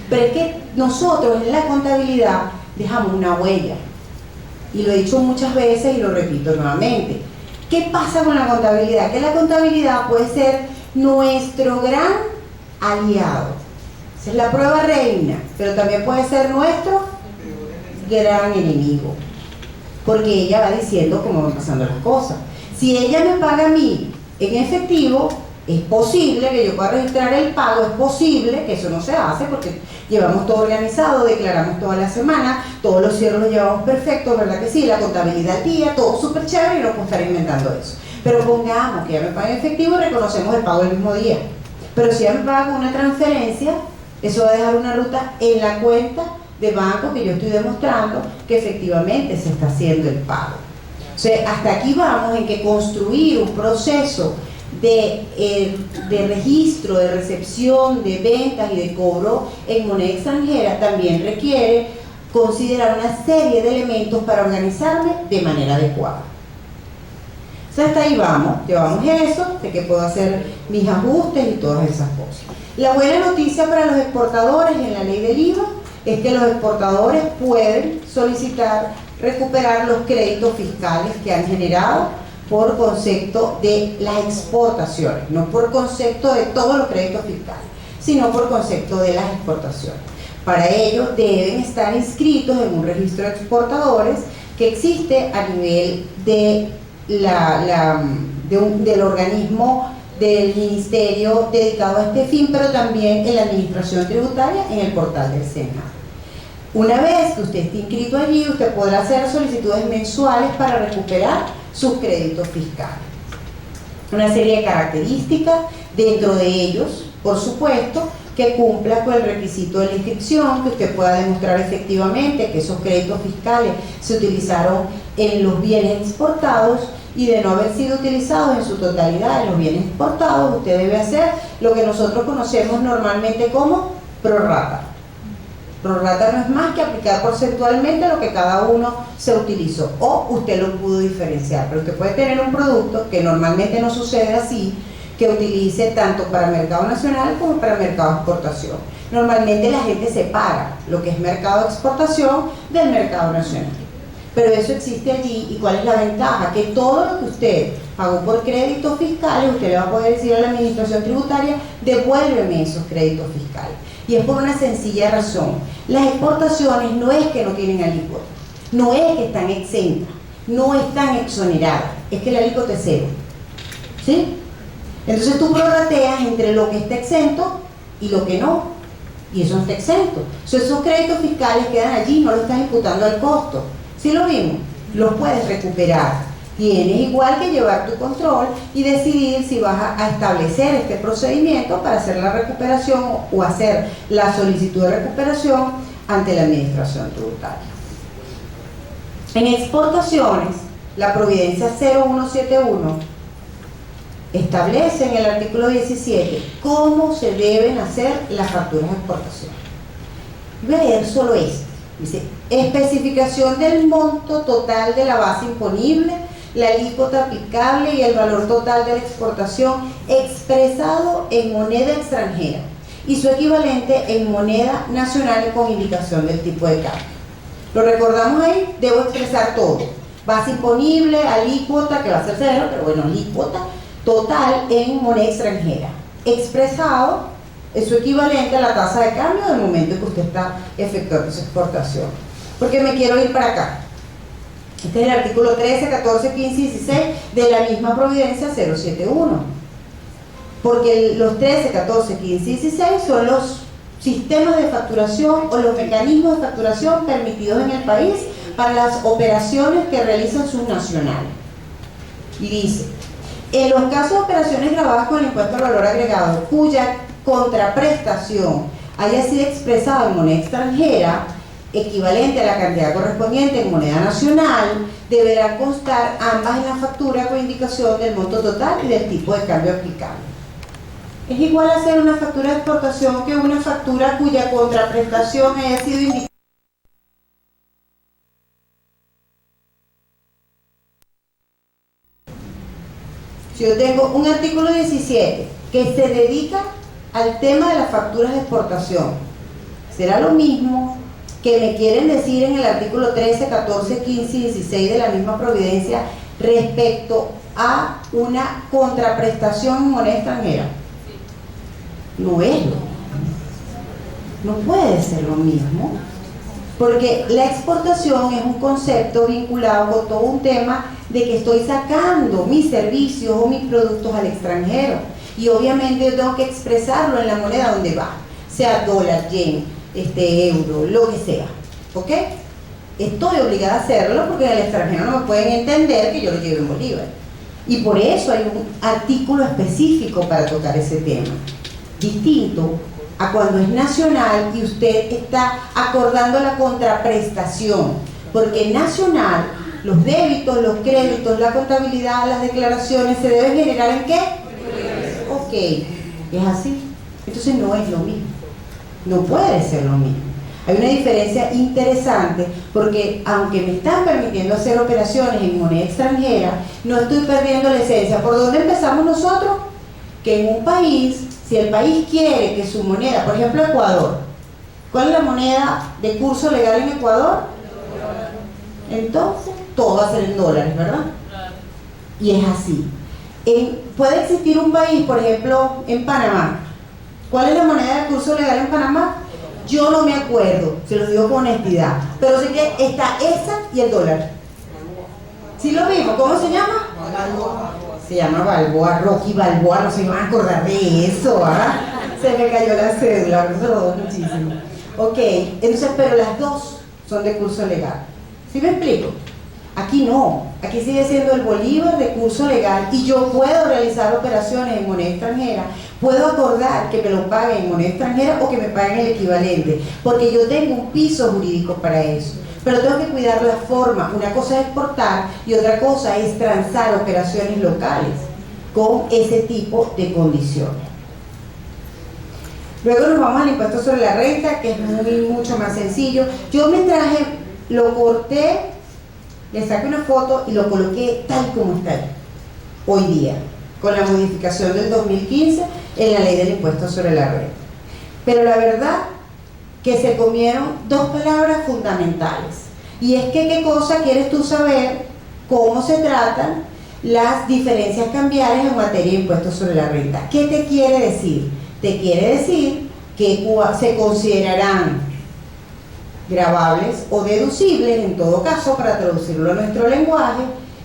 Pero es que nosotros en la contabilidad dejamos una huella. Y lo he dicho muchas veces y lo repito nuevamente. ¿Qué pasa con la contabilidad? Que la contabilidad puede ser nuestro gran aliado. Esa es la prueba reina, pero también puede ser nuestro gran enemigo. Porque ella va diciendo cómo van pasando las cosas. Si ella me paga a mí en efectivo, es posible que yo pueda registrar el pago, es posible que eso no se hace porque llevamos todo organizado, declaramos toda la semana, todos los cierres los llevamos perfectos, ¿verdad que sí? La contabilidad al día, todo súper chévere y no puedo estar inventando eso. Pero pongamos que ella me paga en efectivo y reconocemos el pago el mismo día. Pero si ella me paga con una transferencia, eso va a dejar una ruta en la cuenta de banco que yo estoy demostrando que efectivamente se está haciendo el pago. O sea, hasta aquí vamos en que construir un proceso de registro, de recepción, de ventas y de cobro en moneda extranjera también requiere considerar una serie de elementos para organizarme de manera adecuada. O sea, hasta ahí vamos, llevamos eso, de que puedo hacer mis ajustes y todas esas cosas. La buena noticia para los exportadores en la ley del IVA es que los exportadores pueden solicitar recuperar los créditos fiscales que han generado por concepto de las exportaciones, no por concepto de todos los créditos fiscales, sino por concepto de las exportaciones. Para ello deben estar inscritos en un registro de exportadores que existe a nivel de del organismo del ministerio dedicado a este fin, pero también en la administración tributaria en el portal del SENA. Una vez que usted esté inscrito allí, usted podrá hacer solicitudes mensuales para recuperar sus créditos fiscales. Una serie de características, dentro de ellos, por supuesto, que cumpla con el requisito de la inscripción, que usted pueda demostrar efectivamente que esos créditos fiscales se utilizaron en los bienes exportados, y de no haber sido utilizados en su totalidad en los bienes exportados, usted debe hacer lo que nosotros conocemos normalmente como prorrata. Prorrata no es más que aplicar porcentualmente lo que cada uno se utilizó, o usted lo pudo diferenciar, pero usted puede tener un producto que normalmente no sucede así, que utilice tanto para mercado nacional como para mercado de exportación. Normalmente la gente separa lo que es mercado de exportación del mercado nacional, pero eso existe allí. ¿Y cuál es la ventaja? Que todo lo que usted pagó por créditos fiscales, usted le va a poder decir a la administración tributaria: devuélveme esos créditos fiscales. Y es por una sencilla razón: las exportaciones no es que no tienen alícuota, no es que están exentas, no están exoneradas, es que el alícuota es cero, ¿sí? Entonces tú prorrateas entre lo que está exento y lo que no, y eso no está exento. Esos créditos fiscales quedan allí, no lo estás imputando al costo. ¿Sí lo vimos? Los puedes recuperar. Tienes igual que llevar tu control y decidir si vas a establecer este procedimiento para hacer la recuperación o hacer la solicitud de recuperación ante la administración tributaria. En exportaciones, la Providencia 0171 establece en el artículo 17 cómo se deben hacer las facturas de exportación. Voy a leer solo esto. Dice: especificación del monto total de la base imponible, la alícuota aplicable y el valor total de la exportación expresado en moneda extranjera y su equivalente en moneda nacional con indicación del tipo de cambio. ¿Lo recordamos ahí? Debo expresar todo: base imponible, alícuota, que va a ser cero, pero bueno, alícuota total en moneda extranjera, expresado es su equivalente a la tasa de cambio del momento en que usted está efectuando su exportación. Porque me quiero ir para acá. Este es el artículo 13, 14, 15 y 16 de la misma Providencia 071. Porque los 13, 14, 15 y 16 son los sistemas de facturación o los mecanismos de facturación permitidos en el país para las operaciones que realizan sus nacionales. Y dice: en los casos de operaciones grabadas con el impuesto al valor agregado cuya contraprestación haya sido expresada en moneda extranjera equivalente a la cantidad correspondiente en moneda nacional, deberán constar ambas en la factura con indicación del monto total y del tipo de cambio aplicable. Es igual hacer una factura de exportación que una factura cuya contraprestación haya sido indicada. Si yo tengo un artículo 17 que se dedica al tema de las facturas de exportación, será lo mismo que me quieren decir en el artículo 13, 14, 15 y 16 de la misma Providencia respecto a una contraprestación en moneda extranjera. No es lo mismo. No puede ser lo mismo, porque la exportación es un concepto vinculado con todo un tema de que estoy sacando mis servicios o mis productos al extranjero, y obviamente yo tengo que expresarlo en la moneda donde va, sea dólar, yen, euro, lo que sea, ¿ok? Estoy obligada a hacerlo porque en el extranjero no me pueden entender que yo lo lleve en bolívar, y por eso hay un artículo específico para tocar ese tema, distinto a cuando es nacional y usted está acordando la contraprestación, porque nacional, los débitos, los créditos, la contabilidad, las declaraciones se deben generar ¿en qué? Ok, es así. Entonces no es lo mismo, no puede ser lo mismo. Hay una diferencia interesante porque aunque me están permitiendo hacer operaciones en moneda extranjera, no estoy perdiendo la esencia. ¿Por dónde empezamos nosotros? Que en un país, si el país quiere que su moneda, por ejemplo Ecuador, ¿Cuál es la moneda de curso legal en Ecuador? Entonces, todo va a ser en dólares, ¿verdad? Y es así. Puede existir un país, por ejemplo, en Panamá. ¿Cuál es la moneda de curso legal en Panamá? Yo no me acuerdo, se lo digo con honestidad, pero sé que está esa y el dólar. ¿Sí lo vimos? ¿Cómo se llama? Se llama Balboa, Rocky Balboa, no se van a acordar de eso, ¿ah? Se me cayó la cédula, me rodó muchísimo. Ok, entonces, pero las dos son de curso legal. ¿Sí me explico? Aquí no, aquí sigue siendo el bolívar de curso legal y yo puedo realizar operaciones en moneda extranjera, puedo acordar que me lo paguen en moneda extranjera o que me paguen el equivalente, porque yo tengo un piso jurídico para eso, pero tengo que cuidar la forma. Una cosa es exportar y otra cosa es transar operaciones locales con ese tipo de condiciones. Luego nos vamos al impuesto sobre la renta, que es mucho más sencillo. Yo me traje, lo corté, le saqué una foto y lo coloqué tal como está hoy día, con la modificación del 2015 en la ley del impuesto sobre la renta. Pero la verdad que se comieron dos palabras fundamentales, y es que qué cosa quieres tú saber, cómo se tratan las diferencias cambiarias en materia de impuestos sobre la renta. ¿Qué te quiere decir? Te quiere decir que se considerarán gravables o deducibles, en todo caso, para traducirlo a nuestro lenguaje,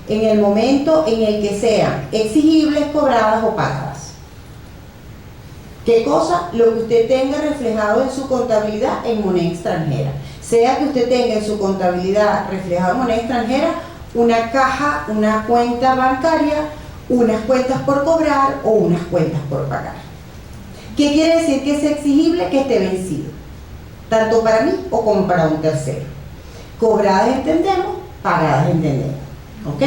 en el momento en el que sean exigibles, cobradas o pagadas. ¿Qué cosa? Lo que usted tenga reflejado en su contabilidad en moneda extranjera. Sea que usted tenga en su contabilidad reflejado en moneda extranjera una caja, una cuenta bancaria, unas cuentas por cobrar o unas cuentas por pagar. ¿Qué quiere decir que es exigible? Que esté vencido, tanto para mí o como para un tercero. Cobradas entendemos, pagadas entendemos, ¿ok?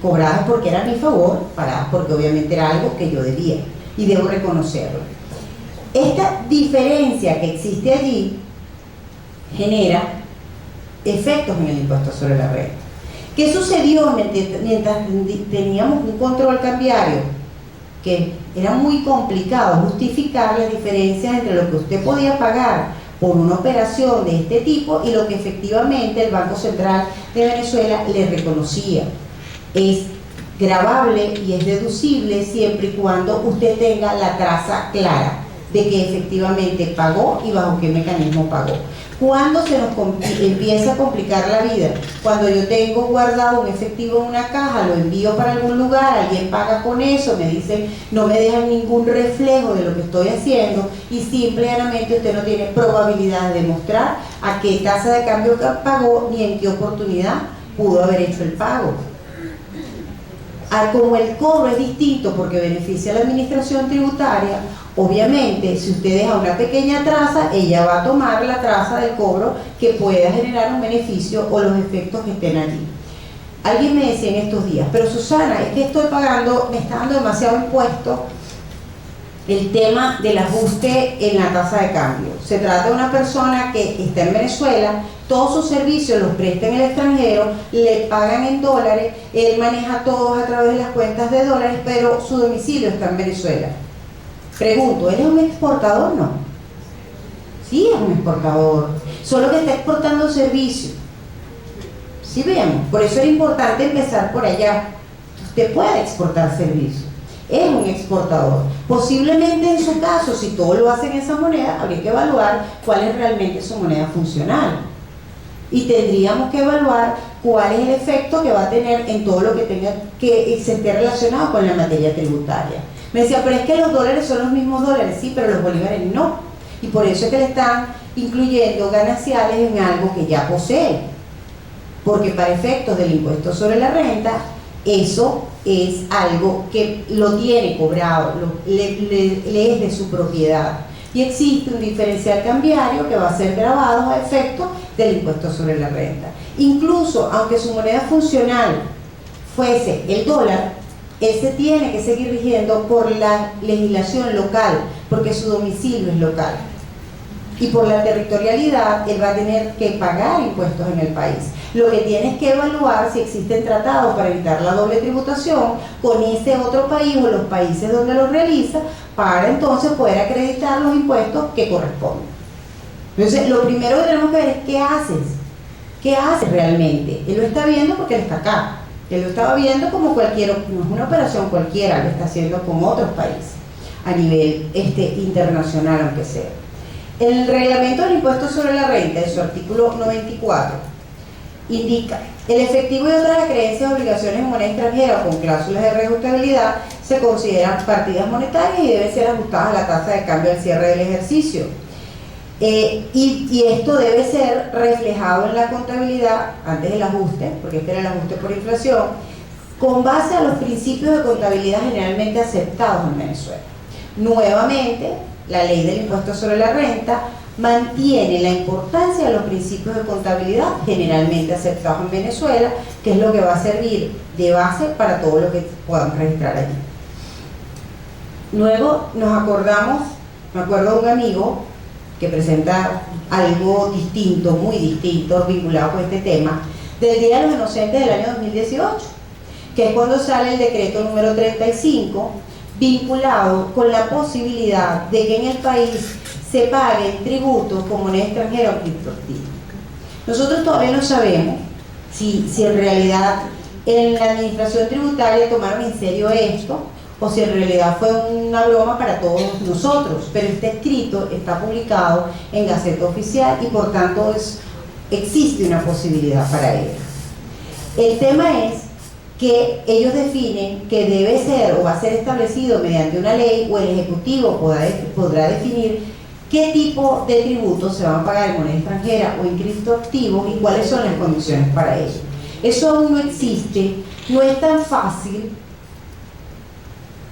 Cobradas porque era a mi favor, pagadas porque obviamente era algo que yo debía y debo reconocerlo. Esta diferencia que existe allí genera efectos en el impuesto sobre la renta. ¿Qué sucedió mientras teníamos un control cambiario? Que era muy complicado justificar las diferencias entre lo que usted podía pagar por una operación de este tipo y lo que efectivamente el Banco Central de Venezuela le reconocía. Es gravable y es deducible siempre y cuando usted tenga la traza clara de que efectivamente pagó y bajo qué mecanismo pagó. ¿Cuándo se nos empieza a complicar la vida? Cuando yo tengo guardado un efectivo en una caja, lo envío para algún lugar, alguien paga con eso, me dicen, no me dejan ningún reflejo de lo que estoy haciendo y simplemente usted no tiene probabilidad de demostrar a qué tasa de cambio pagó ni en qué oportunidad pudo haber hecho el pago. Como el cobro es distinto porque beneficia a la administración tributaria, obviamente si usted deja una pequeña traza, ella va a tomar la traza del cobro que pueda generar un beneficio o los efectos que estén allí. Alguien me decía en estos días, pero Susana, es que estoy pagando, me está dando demasiado impuesto el tema del ajuste en la tasa de cambio. Se trata de una persona que está en Venezuela, todos sus servicios los presta en el extranjero, le pagan en dólares, él maneja todos a través de las cuentas de dólares, pero su domicilio está en Venezuela. Pregunto, ¿él es un exportador? No. Sí, es un exportador, solo que está exportando servicios. ¿Sí vemos? Por eso es importante empezar por allá. Usted puede exportar servicios. Es un exportador. Posiblemente en su caso, si todo lo hace en esa moneda, habría que evaluar cuál es realmente su moneda funcional. Y tendríamos que evaluar cuál es el efecto que va a tener en todo lo que tenga que se esté relacionado con la materia tributaria. Me decía, pero es que los dólares son los mismos dólares, sí, pero los bolívares no. Y por eso es que le están incluyendo gananciales en algo que ya posee. Porque para efectos del impuesto sobre la renta, eso es algo que lo tiene cobrado, le es de su propiedad. Y existe un diferencial cambiario que va a ser grabado a efectos del impuesto sobre la renta. Incluso, aunque su moneda funcional fuese el dólar, él se tiene que seguir rigiendo por la legislación local, porque su domicilio es local. Y por la territorialidad, él va a tener que pagar impuestos en el país. Lo que tiene es que evaluar si existen tratados para evitar la doble tributación con ese otro país o los países donde lo realiza, para entonces poder acreditar los impuestos que corresponden. Entonces, lo primero que tenemos que ver es qué haces. ¿Qué haces realmente? Él lo está viendo porque él está acá. Él lo estaba viendo como cualquier, no es una operación cualquiera, lo está haciendo con otros países, a nivel internacional, aunque sea. El reglamento del impuesto sobre la renta, en su artículo 94, indica: el efectivo y otras acreencias o obligaciones en moneda extranjera o con cláusulas de reajustabilidad se consideran partidas monetarias y deben ser ajustadas a la tasa de cambio al cierre del ejercicio. Y esto debe ser reflejado en la contabilidad antes del ajuste, porque este era el ajuste por inflación, con base a los principios de contabilidad generalmente aceptados en Venezuela. Nuevamente, la ley del impuesto sobre la renta mantiene la importancia de los principios de contabilidad generalmente aceptados en Venezuela, que es lo que va a servir de base para todo lo que podamos registrar allí. Luego nos acordamos, me acuerdo de un amigo que presenta algo distinto, muy distinto, vinculado con este tema, del Día de los Inocentes del año 2018, que es cuando sale el decreto número 35, vinculado con la posibilidad de que en el país se paguen tributos con moneda extranjera o criptoactivos. Nosotros todavía no sabemos si en realidad en la administración tributaria tomaron en serio esto, o si en realidad fue una broma para todos nosotros, pero está escrito, está publicado en Gaceta Oficial y por tanto existe una posibilidad para ello. El tema es que ellos definen que debe ser o va a ser establecido mediante una ley, o el Ejecutivo podrá definir qué tipo de tributos se van a pagar en moneda extranjera o en criptoactivos y cuáles son las condiciones para ello. Eso aún no existe, no es tan fácil.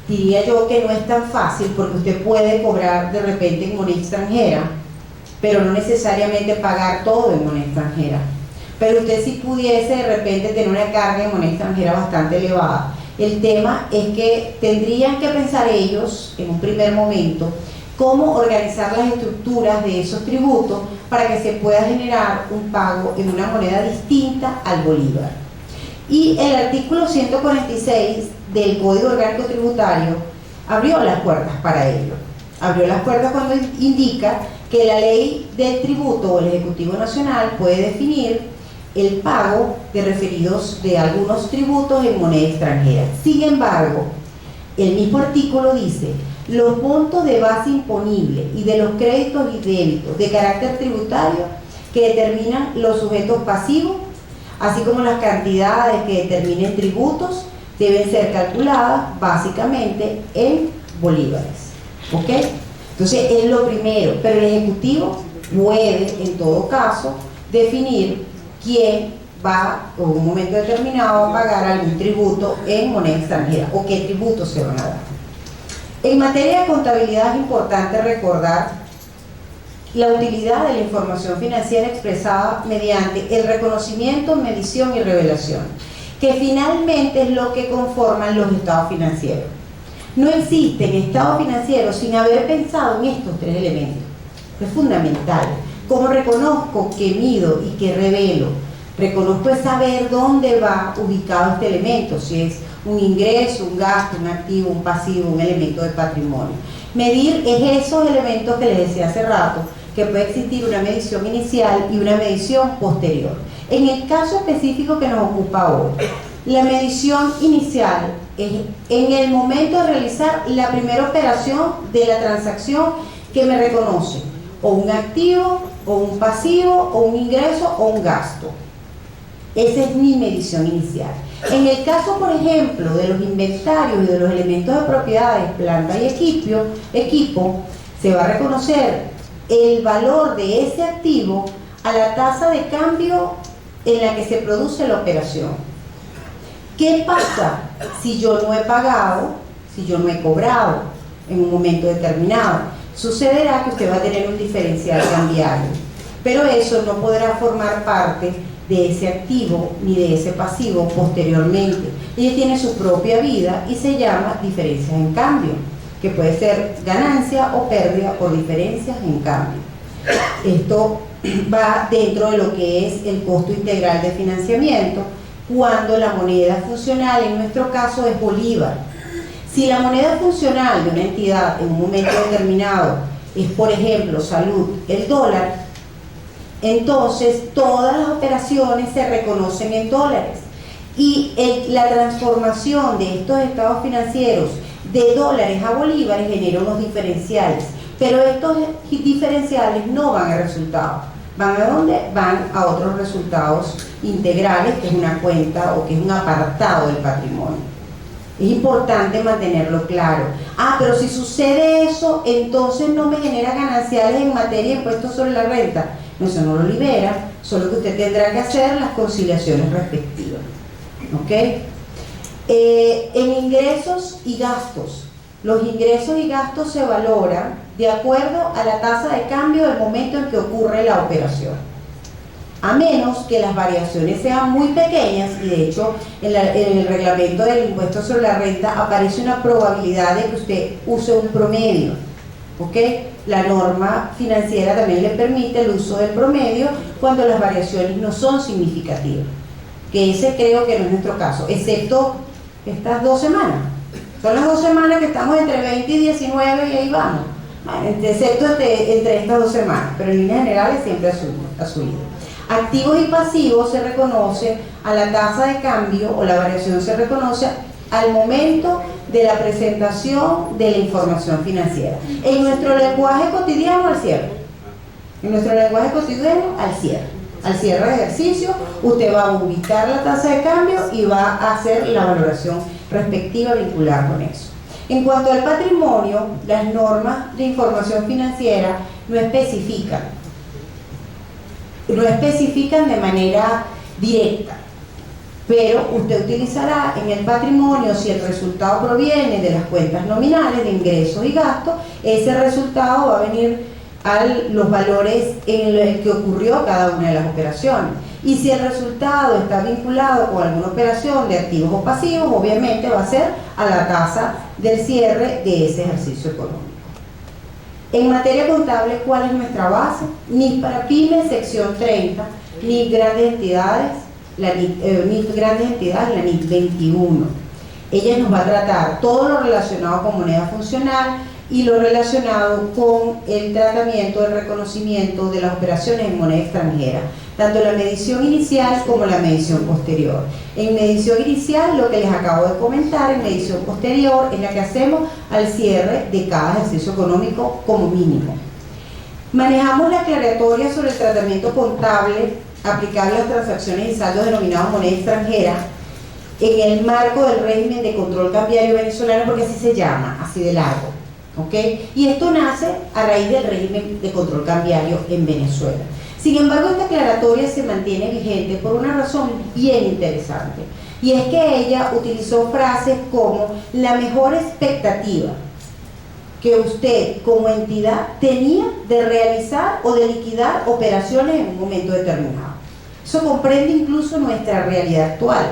Diría yo que no es tan fácil, porque usted puede cobrar de repente en moneda extranjera, pero no necesariamente pagar todo en moneda extranjera. Pero usted si pudiese de repente tener una carga en moneda extranjera bastante elevada. El tema es que tendrían que pensar ellos, en un primer momento, cómo organizar las estructuras de esos tributos para que se pueda generar un pago en una moneda distinta al bolívar. Y el artículo 146 del Código Orgánico Tributario abrió las puertas para ello. Abrió las puertas cuando indica que la ley del tributo o el Ejecutivo Nacional puede definir el pago de referidos de algunos tributos en moneda extranjera. Sin embargo, el mismo artículo dice: los montos de base imponible y de los créditos y débitos de carácter tributario que determinan los sujetos pasivos, así como las cantidades que determinen tributos, deben ser calculadas básicamente en bolívares. ¿Ok? Entonces es lo primero, pero el Ejecutivo puede en todo caso definir quién va en un momento determinado a pagar algún tributo en moneda extranjera o qué tributos se van a dar. En materia de contabilidad es importante recordar la utilidad de la información financiera expresada mediante el reconocimiento, medición y revelación, que finalmente es lo que conforman los estados financieros. No existen estados financieros sin haber pensado en estos tres elementos. Es fundamental. ¿Cómo reconozco, que mido y que revelo? Reconozco es saber dónde va ubicado este elemento, si es un ingreso, un gasto, un activo, un pasivo, un elemento de patrimonio. Medir es esos elementos que les decía hace rato, que puede existir una medición inicial y una medición posterior. En el caso específico que nos ocupa hoy, la medición inicial es en el momento de realizar la primera operación de la transacción que me reconoce, o un activo, o un pasivo, o un ingreso, o un gasto. Esa es mi medición inicial. En el caso, por ejemplo, de los inventarios y de los elementos de propiedades, planta y equipo, se va a reconocer el valor de ese activo a la tasa de cambio en la que se produce la operación. ¿Qué pasa si yo no he pagado, si yo no he cobrado en un momento determinado? Sucederá que usted va a tener un diferencial cambiario, pero eso no podrá formar parte de ese activo ni de ese pasivo posteriormente. Ella tiene su propia vida y se llama diferencias en cambio, que puede ser ganancia o pérdida por diferencias en cambio. Esto va dentro de lo que es el costo integral de financiamiento, cuando la moneda funcional, en nuestro caso, es bolívar. Si la moneda funcional de una entidad en un momento determinado es, por ejemplo, salud, el dólar, Entonces, todas las operaciones se reconocen en dólares. Y la transformación de estos estados financieros de dólares a bolívares genera unos diferenciales. Pero estos diferenciales no van a resultados. ¿Van a dónde? Van a otros resultados integrales, que es una cuenta o que es un apartado del patrimonio. Es importante mantenerlo claro. Pero si sucede eso, entonces no me genera gananciales en materia de impuestos sobre la renta. No, eso no lo libera, solo que usted tendrá que hacer las conciliaciones respectivas. ¿Ok? En ingresos y gastos. Los ingresos y gastos se valoran de acuerdo a la tasa de cambio del momento en que ocurre la operación, a menos que las variaciones sean muy pequeñas, y de hecho en el reglamento del impuesto sobre la renta aparece una probabilidad de que usted use un promedio. ¿Ok? La norma financiera también le permite el uso del promedio cuando las variaciones no son significativas, que ese creo que no es nuestro caso, excepto estas 2 semanas. Son las 2 semanas que estamos entre 20 y 19 y ahí vamos. Excepto entre estas 2 semanas, pero en líneas generales siempre ha subido. Activos y pasivos se reconoce a la tasa de cambio, o la variación se reconoce al momento de la presentación de la información financiera. En nuestro lenguaje cotidiano, al cierre. En nuestro lenguaje cotidiano, al cierre. Al cierre de ejercicio, usted va a ubicar la tasa de cambio y va a hacer la valoración respectiva vinculada con eso. En cuanto al patrimonio, las normas de información financiera no especifican de manera directa, pero usted utilizará en el patrimonio, si el resultado proviene de las cuentas nominales de ingresos y gastos, ese resultado va a venir a los valores en los que ocurrió cada una de las operaciones. Y si el resultado está vinculado con alguna operación de activos o pasivos, obviamente va a ser a la tasa del cierre de ese ejercicio económico. En materia contable, ¿cuál es nuestra base? NIF para pymes, sección 30, NIF grandes entidades, la NIF 21. Ella nos va a tratar todo lo relacionado con moneda funcional y lo relacionado con el tratamiento del reconocimiento de las operaciones en moneda extranjera, tanto la medición inicial como la medición posterior. En medición inicial, lo que les acabo de comentar, en medición posterior es la que hacemos al cierre de cada ejercicio económico como mínimo. Manejamos la aclaratoria sobre el tratamiento contable aplicable a las transacciones y saldos denominados moneda extranjera en el marco del régimen de control cambiario venezolano, porque así se llama, así de largo. ¿Okay? Y esto nace a raíz del régimen de control cambiario en Venezuela. Sin embargo, esta aclaratoria se mantiene vigente por una razón bien interesante, y es que ella utilizó frases como la mejor expectativa que usted como entidad tenía de realizar o de liquidar operaciones en un momento determinado. Eso comprende incluso nuestra realidad actual.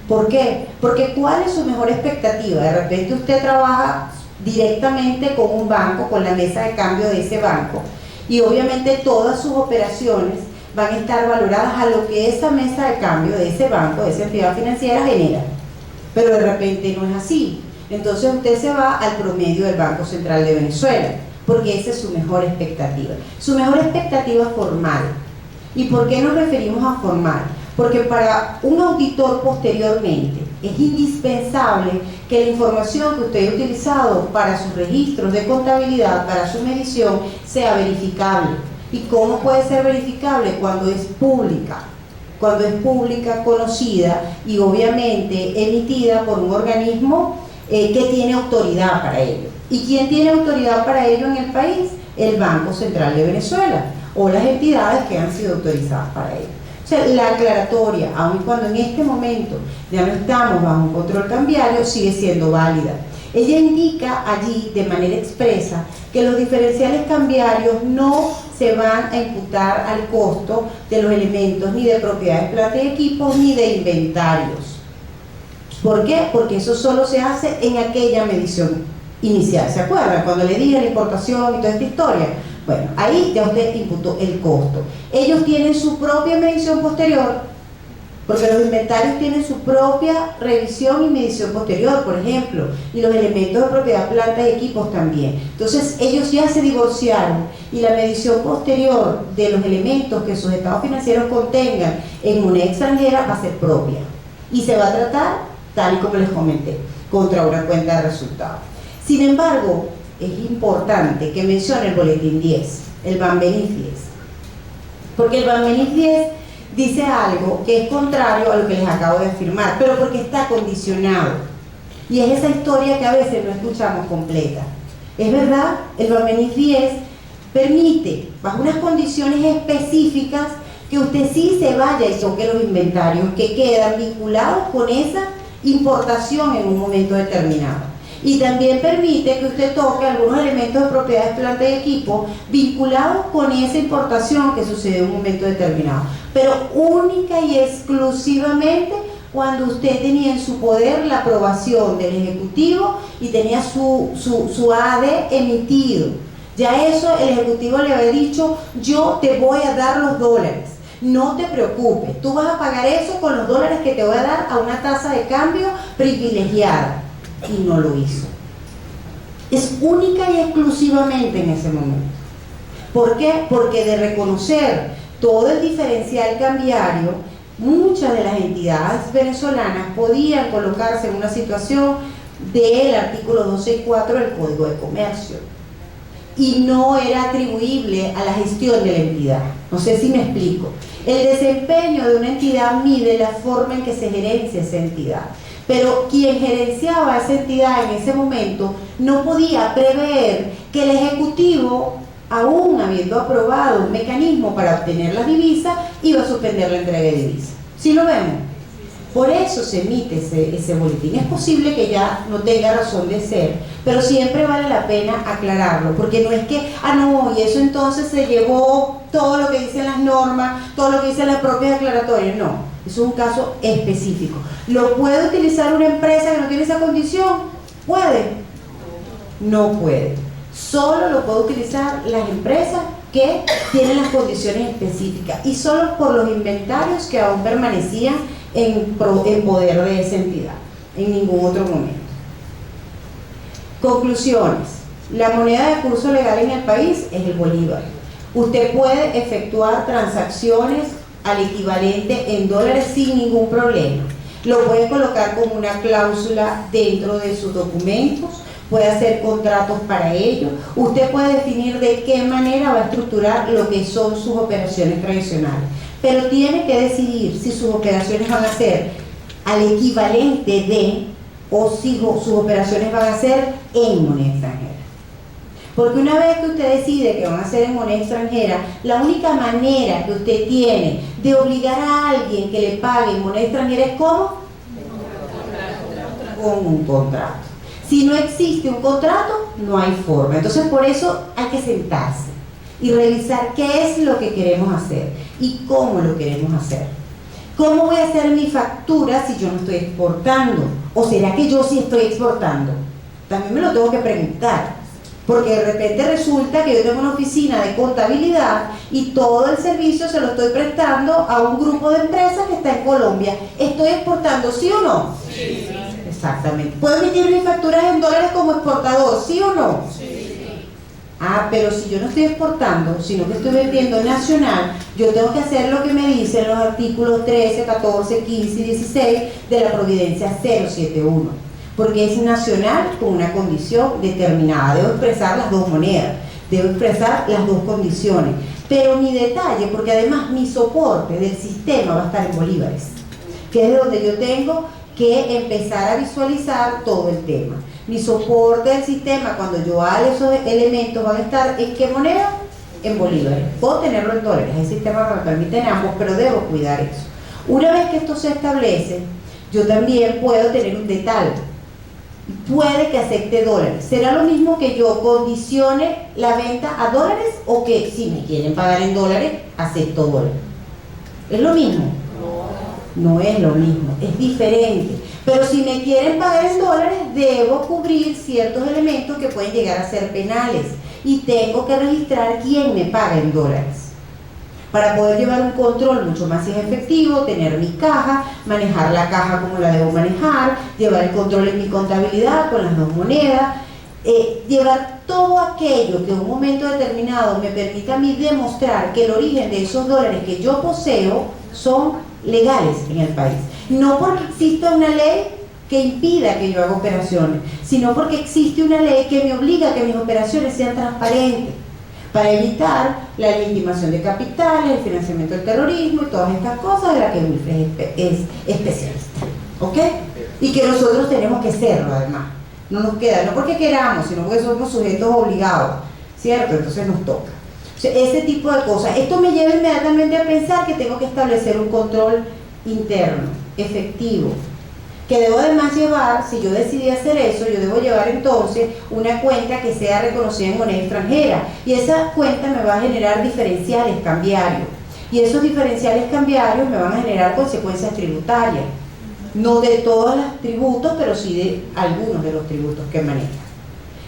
¿Por qué? Porque ¿cuál es su mejor expectativa? De repente usted trabaja directamente con un banco, con la mesa de cambio de ese banco, y obviamente todas sus operaciones van a estar valoradas a lo que esa mesa de cambio de ese banco, de esa entidad financiera genera, pero de repente no es así. Entonces usted se va al promedio del Banco Central de Venezuela, porque esa es su mejor expectativa formal. ¿Y por qué nos referimos a formal? Porque para un auditor posteriormente es indispensable que la información que usted haya utilizado para sus registros de contabilidad, para su medición, sea verificable. ¿Y cómo puede ser verificable? Cuando es pública, conocida y obviamente emitida por un organismo que tiene autoridad para ello. ¿Y quién tiene autoridad para ello en el país? El Banco Central de Venezuela o las entidades que han sido autorizadas para ello. O sea, la aclaratoria, aun cuando en este momento ya no estamos bajo un control cambiario, sigue siendo válida. Ella indica allí de manera expresa que los diferenciales cambiarios no se van a imputar al costo de los elementos ni de propiedades, planta y equipos, ni de inventarios. ¿Por qué? Porque eso solo se hace en aquella medición inicial. ¿Se acuerdan? Cuando le dije la importación y toda esta historia. Bueno, ahí ya usted imputó el costo. Ellos tienen su propia medición posterior, porque los inventarios tienen su propia revisión y medición posterior, por ejemplo, y los elementos de propiedad, planta y equipos también. Entonces ellos ya se divorciaron y la medición posterior de los elementos que sus estados financieros contengan en moneda extranjera va a ser propia y se va a tratar, tal y como les comenté, contra una cuenta de resultados. Sin embargo, es importante que mencione el boletín 10, el Banbenif 10, porque el Banbenif 10 dice algo que es contrario a lo que les acabo de afirmar, pero porque está condicionado. Y es esa historia que a veces no escuchamos completa. Es verdad, el Banbenif 10 permite, bajo unas condiciones específicas, que usted sí se vaya y toque los inventarios que quedan vinculados con esa importación en un momento determinado. Y también permite que usted toque algunos elementos de propiedad de planta y equipo vinculados con esa importación que sucedió en un momento determinado, pero única y exclusivamente cuando usted tenía en su poder la aprobación del Ejecutivo y tenía su AD emitido. Ya eso el Ejecutivo le había dicho: yo te voy a dar los dólares, no te preocupes, tú vas a pagar eso con los dólares que te voy a dar a una tasa de cambio privilegiada. Y no lo hizo. Es única y exclusivamente en ese momento. ¿Por qué? Porque de reconocer todo el diferencial cambiario, muchas de las entidades venezolanas podían colocarse en una situación del artículo 264 del Código de Comercio y no era atribuible a la gestión de la entidad. No sé si me explico. El desempeño de una entidad mide la forma en que se gerencia esa entidad, pero quien gerenciaba esa entidad en ese momento no podía prever que el Ejecutivo, aún habiendo aprobado un mecanismo para obtener las divisas, iba a suspender la entrega de divisas. ¿Sí lo vemos? Por eso se emite ese boletín. Es posible que ya no tenga razón de ser, pero siempre vale la pena aclararlo, porque no es que, no, y eso entonces se llevó todo lo que dicen las normas, todo lo que dicen las propias declaratorias. No, es un caso específico. ¿Lo puede utilizar una empresa que no tiene esa condición? ¿Puede? No puede. Solo lo puede utilizar las empresas que tienen las condiciones específicas y solo por los inventarios que aún permanecían en poder de esa entidad, en ningún otro momento. Conclusiones. La moneda de curso legal en el país es el bolívar. Usted puede efectuar transacciones al equivalente en dólares sin ningún problema. Lo puede colocar como una cláusula dentro de sus documentos, puede hacer contratos para ello. Usted puede definir de qué manera va a estructurar lo que son sus operaciones tradicionales, pero tiene que decidir si sus operaciones van a ser al equivalente de, o si sus operaciones van a ser en moneda extranjera. Porque una vez que usted decide que van a ser en moneda extranjera, la única manera que usted tiene de obligar a alguien que le pague en moneda extranjera es ¿cómo? Con un contrato. Si no existe un contrato, no hay forma. Entonces por eso hay que sentarse y revisar qué es lo que queremos hacer y cómo lo queremos hacer. ¿Cómo voy a hacer mi factura si yo no estoy exportando? ¿O será que yo sí estoy exportando? También me lo tengo que preguntar, porque de repente resulta que yo tengo una oficina de contabilidad y todo el servicio se lo estoy prestando a un grupo de empresas que está en Colombia. ¿Estoy exportando, sí o no? Sí. Exactamente. ¿Puedo emitir mis facturas en dólares como exportador, sí o no? Sí. Pero si yo no estoy exportando, sino que estoy vendiendo nacional, yo tengo que hacer lo que me dicen los artículos 13, 14, 15 y 16 de la Providencia 071, porque es nacional con una condición determinada. Debo expresar las dos monedas, debo expresar las dos condiciones, pero mi detalle, porque además mi soporte del sistema va a estar en bolívares, que es de donde yo tengo que empezar a visualizar todo el tema. Mi soporte del sistema, cuando yo haga esos elementos, van a estar ¿en qué moneda? En bolívares. Puedo tenerlo en dólares, el sistema me permite en ambos, pero debo cuidar eso. Una vez que esto se establece, yo también puedo tener un detalle. Puede que acepte dólares. ¿Será lo mismo que yo condicione la venta a dólares o que si me quieren pagar en dólares, acepto dólares? ¿Es lo mismo? No es lo mismo, es diferente. Pero si me quieren pagar en dólares, debo cubrir ciertos elementos que pueden llegar a ser penales y tengo que registrar quién me paga en dólares. para poder llevar un control mucho más efectivo, tener mi caja, manejar la caja como la debo manejar, llevar el control en mi contabilidad con las dos monedas, llevar todo aquello que en un momento determinado me permita a mí demostrar que el origen de esos dólares que yo poseo son legales en el país. No porque exista una ley que impida que yo haga operaciones, sino porque existe una ley que me obliga a que mis operaciones sean transparentes, para evitar la legitimación de capitales, el financiamiento del terrorismo y todas estas cosas de las que Wilfred es especialista. ¿Ok? Y que nosotros tenemos que serlo además. No nos queda, no porque queramos, sino porque somos sujetos obligados, ¿cierto? Entonces nos toca. O sea, ese tipo de cosas. Esto me lleva inmediatamente a pensar que tengo que establecer un control interno, efectivo, que debo además llevar, si yo decidí hacer eso, yo debo llevar entonces una cuenta que sea reconocida en moneda extranjera, y esa cuenta me va a generar diferenciales cambiarios, y esos diferenciales cambiarios me van a generar consecuencias tributarias, no de todos los tributos, pero sí de algunos de los tributos que maneja.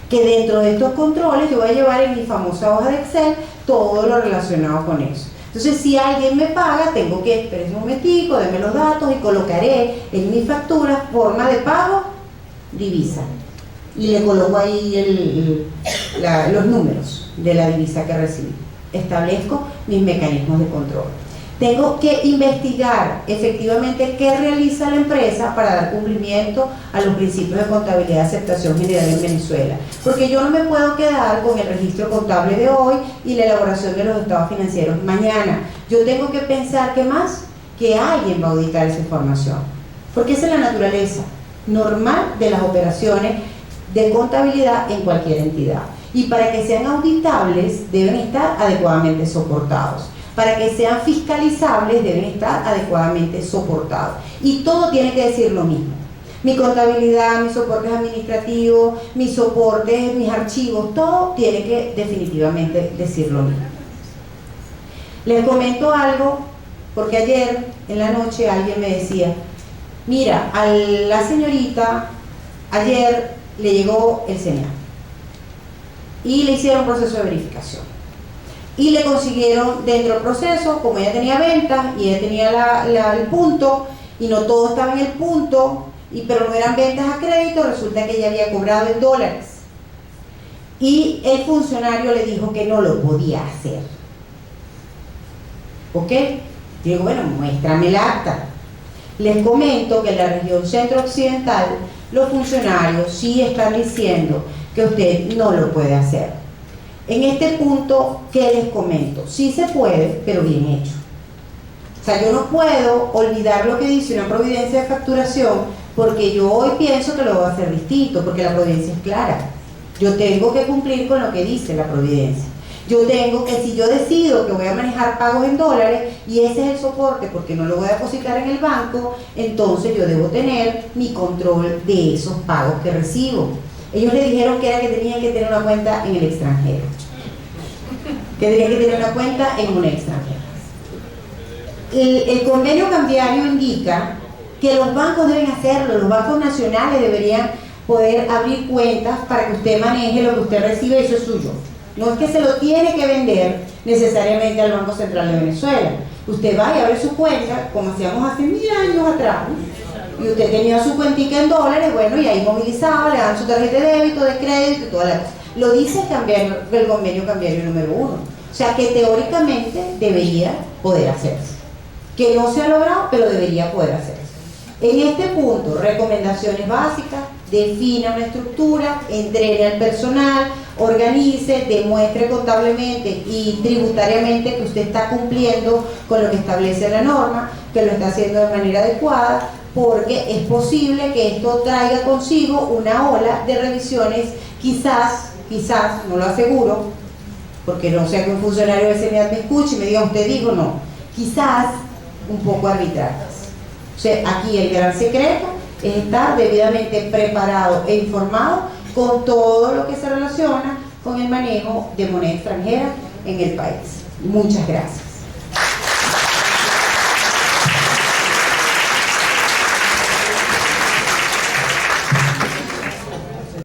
Que dentro de estos controles yo voy a llevar en mi famosa hoja de Excel todo lo relacionado con eso. Entonces, si alguien me paga, tengo que esperar un momentico, denme los datos y colocaré en mi factura forma de pago, divisa. Y le coloco ahí los números de la divisa que recibí. Establezco mis mecanismos de control. Tengo que investigar efectivamente qué realiza la empresa para dar cumplimiento a los principios de contabilidad y aceptación general en Venezuela. Porque yo no me puedo quedar con el registro contable de hoy y la elaboración de los estados financieros mañana. Yo tengo que pensar que más que alguien va a auditar esa información. Porque esa es la naturaleza normal de las operaciones de contabilidad en cualquier entidad. Y para que sean auditables deben estar adecuadamente soportados. Para que sean fiscalizables deben estar adecuadamente soportados. Y todo tiene que decir lo mismo. Mi contabilidad, mis soportes administrativos, mis soportes, mis archivos, todo tiene que definitivamente decir lo mismo. Les comento algo, porque ayer en la noche alguien me decía, mira, a la señorita ayer le llegó el CNA y le hicieron un proceso de verificación. Y le consiguieron dentro del proceso, como ella tenía ventas y ella tenía el punto, y no todo estaba en el punto, pero no eran ventas a crédito, resulta que ella había cobrado en dólares. Y el funcionario le dijo que no lo podía hacer. ¿Ok? Digo, bueno, muéstrame el acta. Les comento que en la región centro-occidental los funcionarios sí están diciendo que usted no lo puede hacer. En este punto, ¿qué les comento? Sí se puede, pero bien hecho. O sea, yo no puedo olvidar lo que dice una providencia de facturación porque yo hoy pienso que lo voy a hacer distinto, porque la providencia es clara. Yo tengo que cumplir con lo que dice la providencia. Yo tengo que, si yo decido que voy a manejar pagos en dólares y ese es el soporte porque no lo voy a depositar en el banco, entonces yo debo tener mi control de esos pagos que recibo. Ellos le dijeron que era que tenían que tener una cuenta en el extranjero, que tenían que tener una cuenta en moneda extranjera. El convenio cambiario indica que los bancos deben hacerlo, los bancos nacionales deberían poder abrir cuentas para que usted maneje lo que usted recibe, eso es suyo. No es que se lo tiene que vender necesariamente al Banco Central de Venezuela. Usted va y abre su cuenta, como hacíamos hace 1000 años atrás, y usted tenía su cuentica en dólares, bueno, y ahí movilizaba, le dan su tarjeta de débito, de crédito y toda la cosa. Lo dice el convenio cambiario número 1. O sea que teóricamente debería poder hacerse. Que no se ha logrado, pero debería poder hacerse. En este punto, recomendaciones básicas: defina una estructura, entrene al personal, organice, demuestre contablemente y tributariamente que usted está cumpliendo con lo que establece la norma, que lo está haciendo de manera adecuada, porque es posible que esto traiga consigo una ola de revisiones, quizás, no lo aseguro, porque no sea que un funcionario de CNEAT me escuche y me diga, usted dijo no, quizás un poco arbitrarias. O sea, aquí el gran secreto es estar debidamente preparado e informado con todo lo que se relaciona con el manejo de moneda extranjera en el país. Muchas gracias.